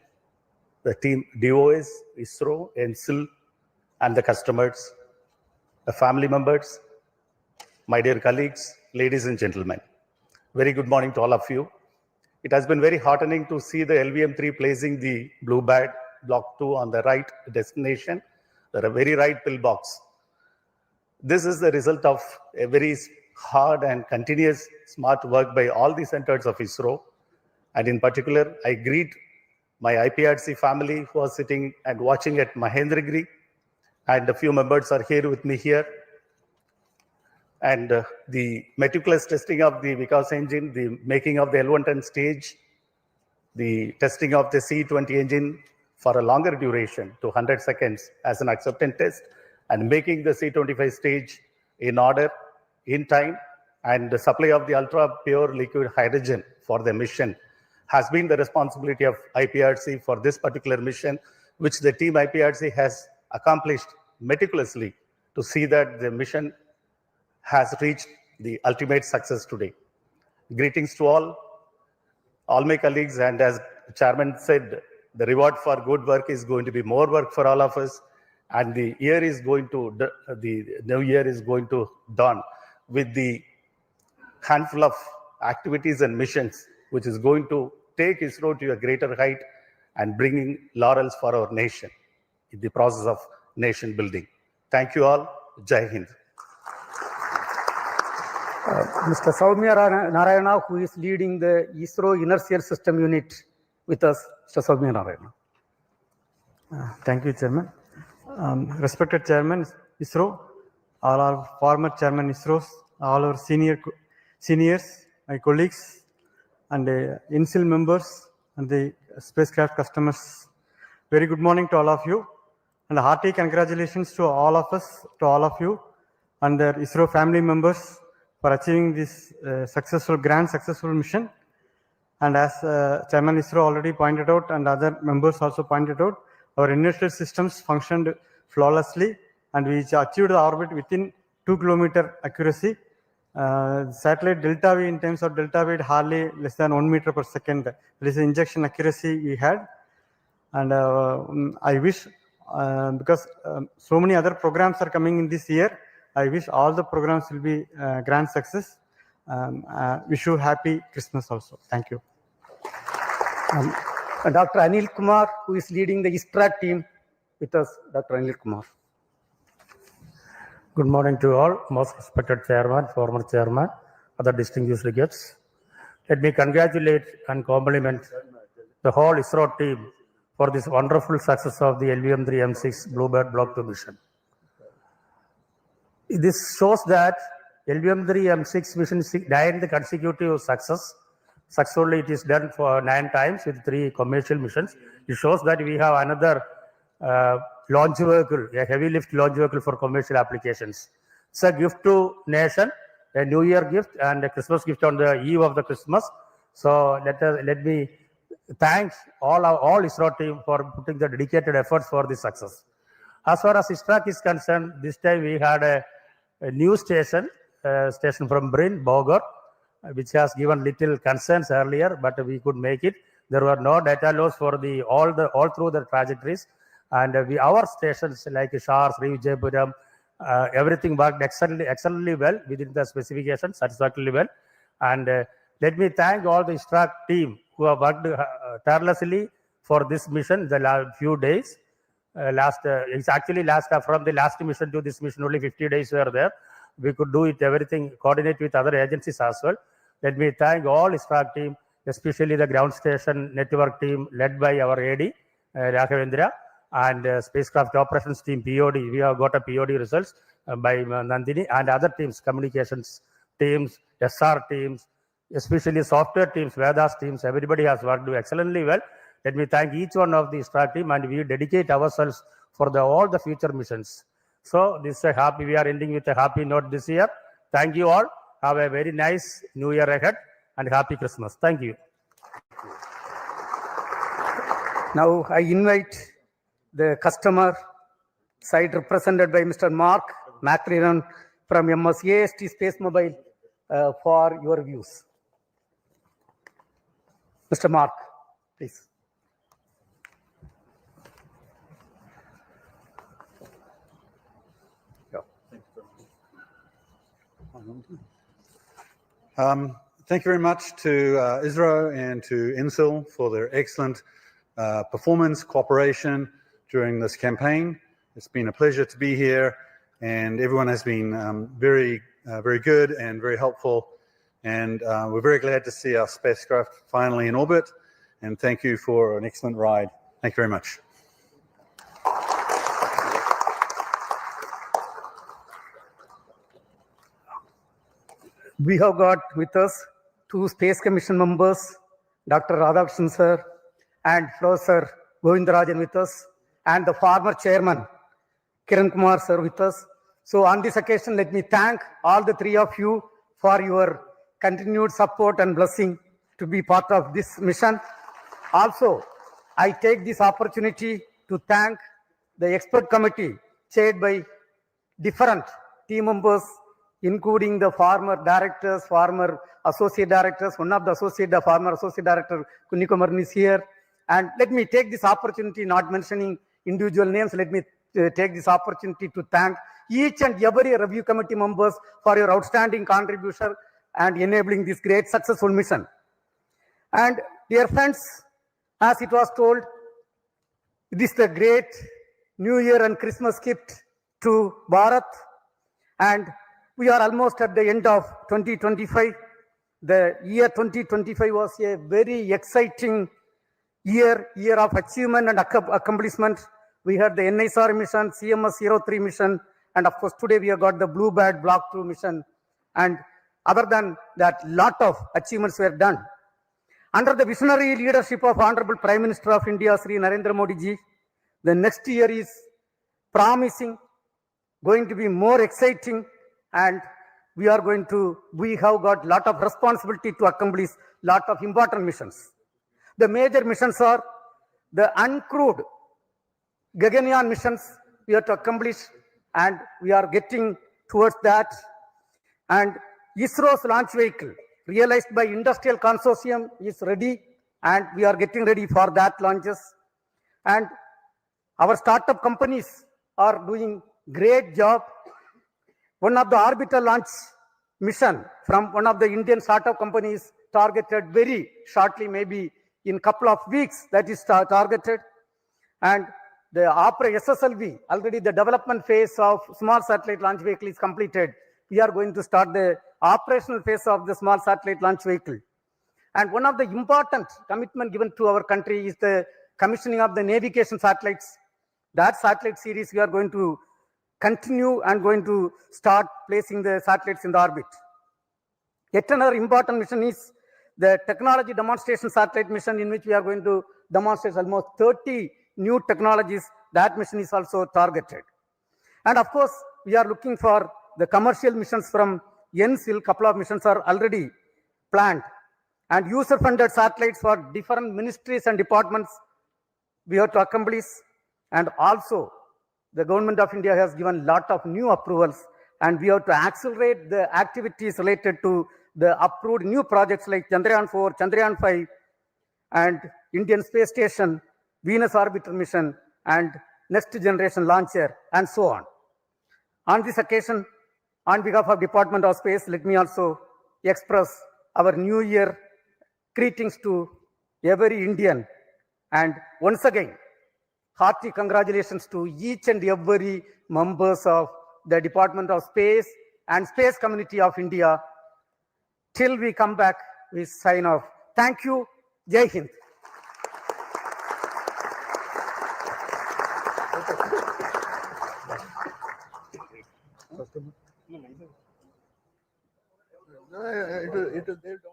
the team DOIs, ISRO, NSIL, and the customers, the family members, my dear colleagues, ladies and gentlemen. Very good morning to all of you. It has been very heartening to see the LVM-3 placing the BlueBird Block-2 on the right destination, the very right pillbox. This is the result of a very hard and continuous smart work by all the centers of ISRO. And in particular, I greet my IPRC family who are sitting and watching at Mahendragiri, and a few members are here with me here. And the meticulous testing of the Vikas engine, the making of the L1 ton stage, the testing of the C-20 engine for a longer duration to 100 seconds as an acceptance test, and making the C-25 stage in order, in time, and the supply of the ultra-pure liquid hydrogen for the mission has been the responsibility of IPRC for this particular mission, which the team IPRC has accomplished meticulously to see that the mission has reached the ultimate success today. Greetings to all my colleagues, and as Chairman said, the reward for good work is going to be more work for all of us, and the new year is going to dawn with the handful of activities and missions, which is going to take ISRO to a greater height and bringing laurels for our nation in the process of nation building. Thank you all. Jai Hind. Mr. Soumya Narayana, who is leading the ISRO Inertial System Unit with us. Mr. Soumya Narayana. Thank you, Chairman. Respected Chairman ISRO, all our former Chairman ISRO, all our seniors, my colleagues, and NSIL members, and the spacecraft customers. Very good morning to all of you, and hearty congratulations to all of us, to all of you, and their ISRO family members for achieving this grand successful mission. And as Chairman ISRO already pointed out, and other members also pointed out, our inertial systems functioned flawlessly, and we achieved the orbit within 2 kilometer accuracy. Satellite delta V, in terms of delta V, hardly less than 1 meter per second. That is the injection accuracy we had. And I wish, because so many other programs are coming in this year, I wish all the programs will be grand success. Wish you happy Christmas also. Thank you. Dr. Anil Kumar, who is leading the ISTRAC team with us. Dr. Anil Kumar. Good morning to all, most respected Chairman, former Chairman, other distinguished guests. Let me congratulate and compliment the whole ISRO team for this wonderful success of the LVM-3M6 BlueBird Block-2 mission. This shows that LVM-3M6 mission is 9th consecutive success. Successfully, it is done for 9 times with 3 commercial missions. It shows that we have another launch vehicle, a heavy lift launch vehicle for commercial applications. It's a gift to nation, a New Year gift and a Christmas gift on the eve of the Christmas. So let me thank all ISRO team for putting the dedicated efforts for this success. As far as ISTRAC is concerned, this time we had a new station from Brin, Bogor, which has given little concerns earlier, but we could make it. There were no data loss for all through the trajectories. And our stations like SHAR, Sri Vijayapuram, everything worked excellently well within the specifications, satisfactorily well. And let me thank all the ISTRAC team who have worked tirelessly for this mission the last few days. It's actually from the last mission to this mission, only 50 days were there. We could do it, everything, coordinate with other agencies as well. Let me thank all ISTRAC team, especially the ground station network team led by our AD, Raghavendra, and spacecraft operations team, POD. We have got a POD results by Nandini, and other teams, communications teams, SR teams, especially software teams, Vedas teams. Everybody has worked excellently well. Let me thank each one of the ISTRAC team, and we dedicate ourselves for all the future missions. So this is we are ending with a happy note this year. Thank you all. Have a very nice New Year ahead and happy Christmas. Thank you. Now I invite the customer side represented by Mr. Mark McLennan from AST SpaceMobile for your views. Mr. Mark, please. Thank you very much to ISRO and to NSIL for their excellent performance, cooperation during this campaign. It's been a pleasure to be here, and everyone has been very good and very helpful. And we're very glad to see our spacecraft finally in orbit. And thank you for an excellent ride. Thank you very much. We have got with us 2 Space Commission members, Dr. Radhakrishnan sir, and Professor Govindarajan with us, and the former chairman, Kiran Kumar sir with us. So on this occasion, let me thank all the three of you for your continued support and blessing to be part of this mission. Also, I take this opportunity to thank the expert committee chaired by different team members, including the former directors, former associate directors. One of the former associate director, Kunnikumaran, is here. And let me take this opportunity, not mentioning individual names, let me take this opportunity to thank each and every review committee members for your outstanding contribution and enabling this great successful mission. And dear friends, as it was told, this is the great New Year and Christmas gift to Bharat. And we are almost at the end of 2025. The year 2025 was a very exciting year of achievement and accomplishment. We had the NISR mission, CMS-03 mission, and of course today we have got the BlueBird Block-2 mission. And other than that, lot of achievements were done. Under the visionary leadership of Honorable Prime Minister of India, Sri Narendra Modi ji, the next year is promising, going to be more exciting, and we have got lot of responsibility to accomplish lot of important missions. The major missions are the uncrewed Gaganyaan missions we have to accomplish, and we are getting towards that. And ISRO's launch vehicle, realized by industrial consortium, is ready, and we are getting ready for that launches. And our startup companies are doing great job. One of the orbital launch mission from one of the Indian startup companies targeted very shortly, maybe in couple of weeks, that is targeted. And the SSLV, already the development phase of small satellite launch vehicle is completed. We are going to start the operational phase of the small satellite launch vehicle. And one of the important commitment given to our country is the commissioning of the navigation satellites. That satellite series we are going to continue and going to start placing the satellites in the orbit. Yet another important mission is the technology demonstration satellite mission, in which we are going to demonstrate almost 30 new technologies. That mission is also targeted. And of course, we are looking for the commercial missions from NSIL. Couple of missions are already planned. And user-funded satellites for different ministries and departments we have to accomplish. And also, the government of India has given a lot of new approvals, and we have to accelerate the activities related to the approved new projects like Chandrayaan 4, Chandrayaan 5, and Indian Space Station, Venus Orbiter Mission, and Next Generation Launcher, and so on. On this occasion, on behalf of Department of Space, let me also express our New Year greetings to every Indian. And once again, hearty congratulations to each and every members of the Department of Space and Space Community of India. Till we come back, we sign off. Thank you. Jai Hind. It is there down.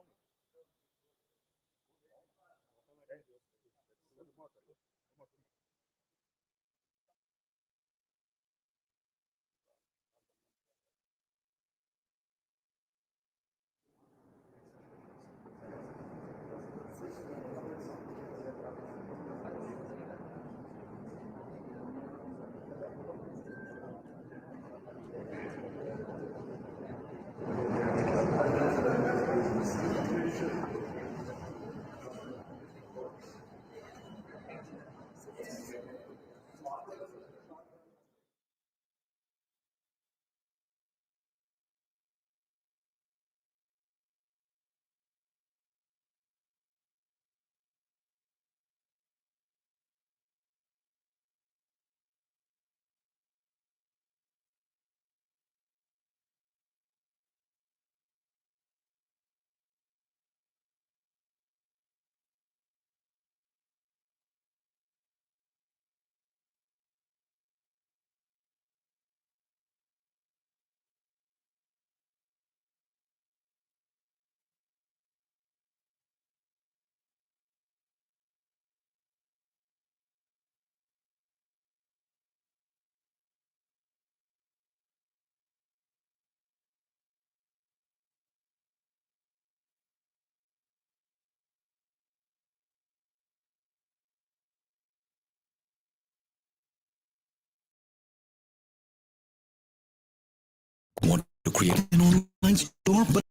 to create an online store, but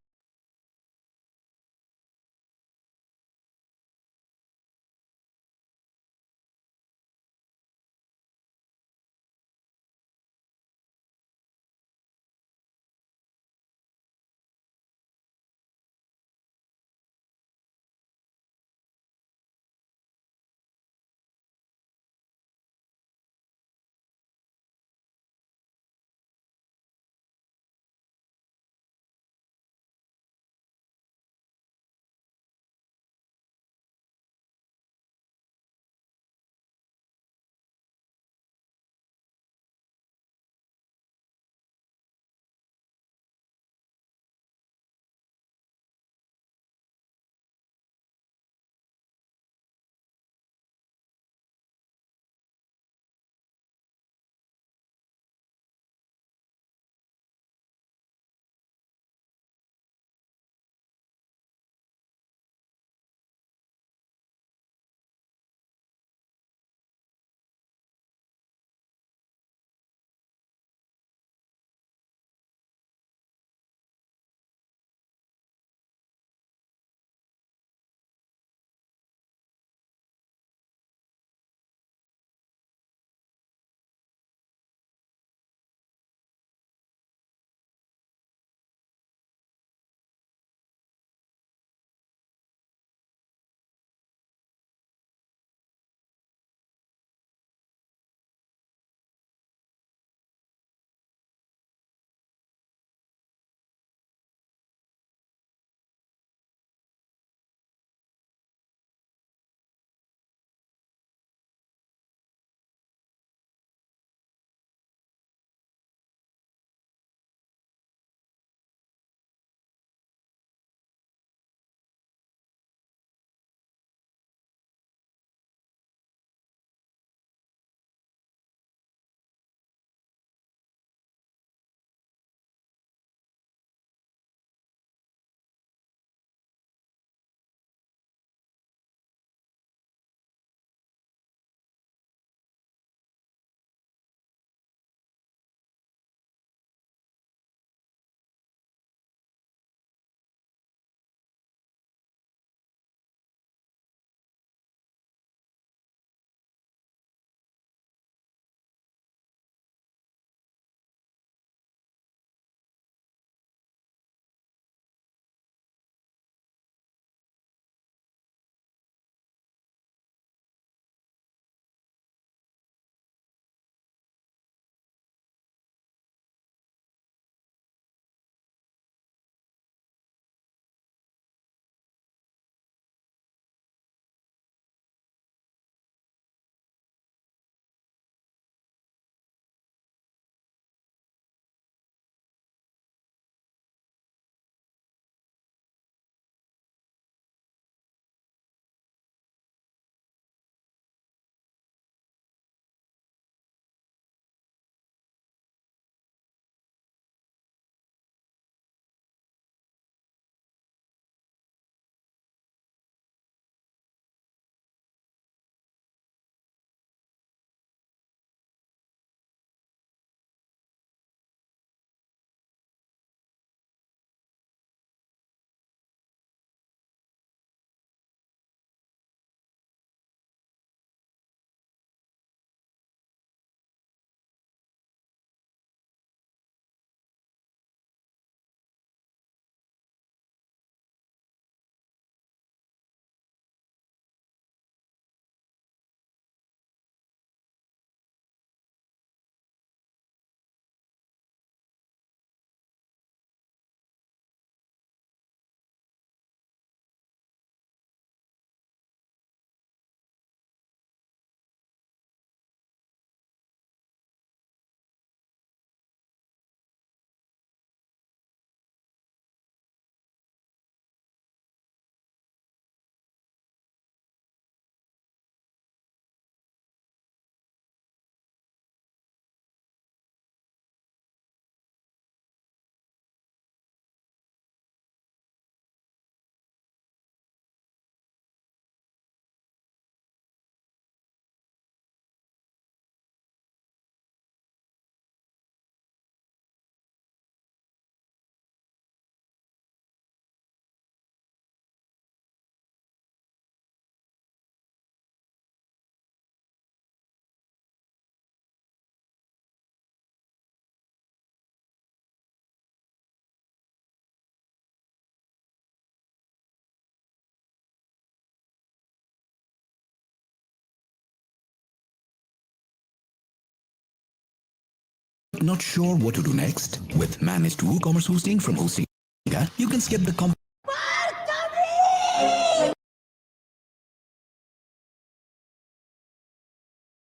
Not sure what to do next? With managed WooCommerce hosting from Hosting, you can skip the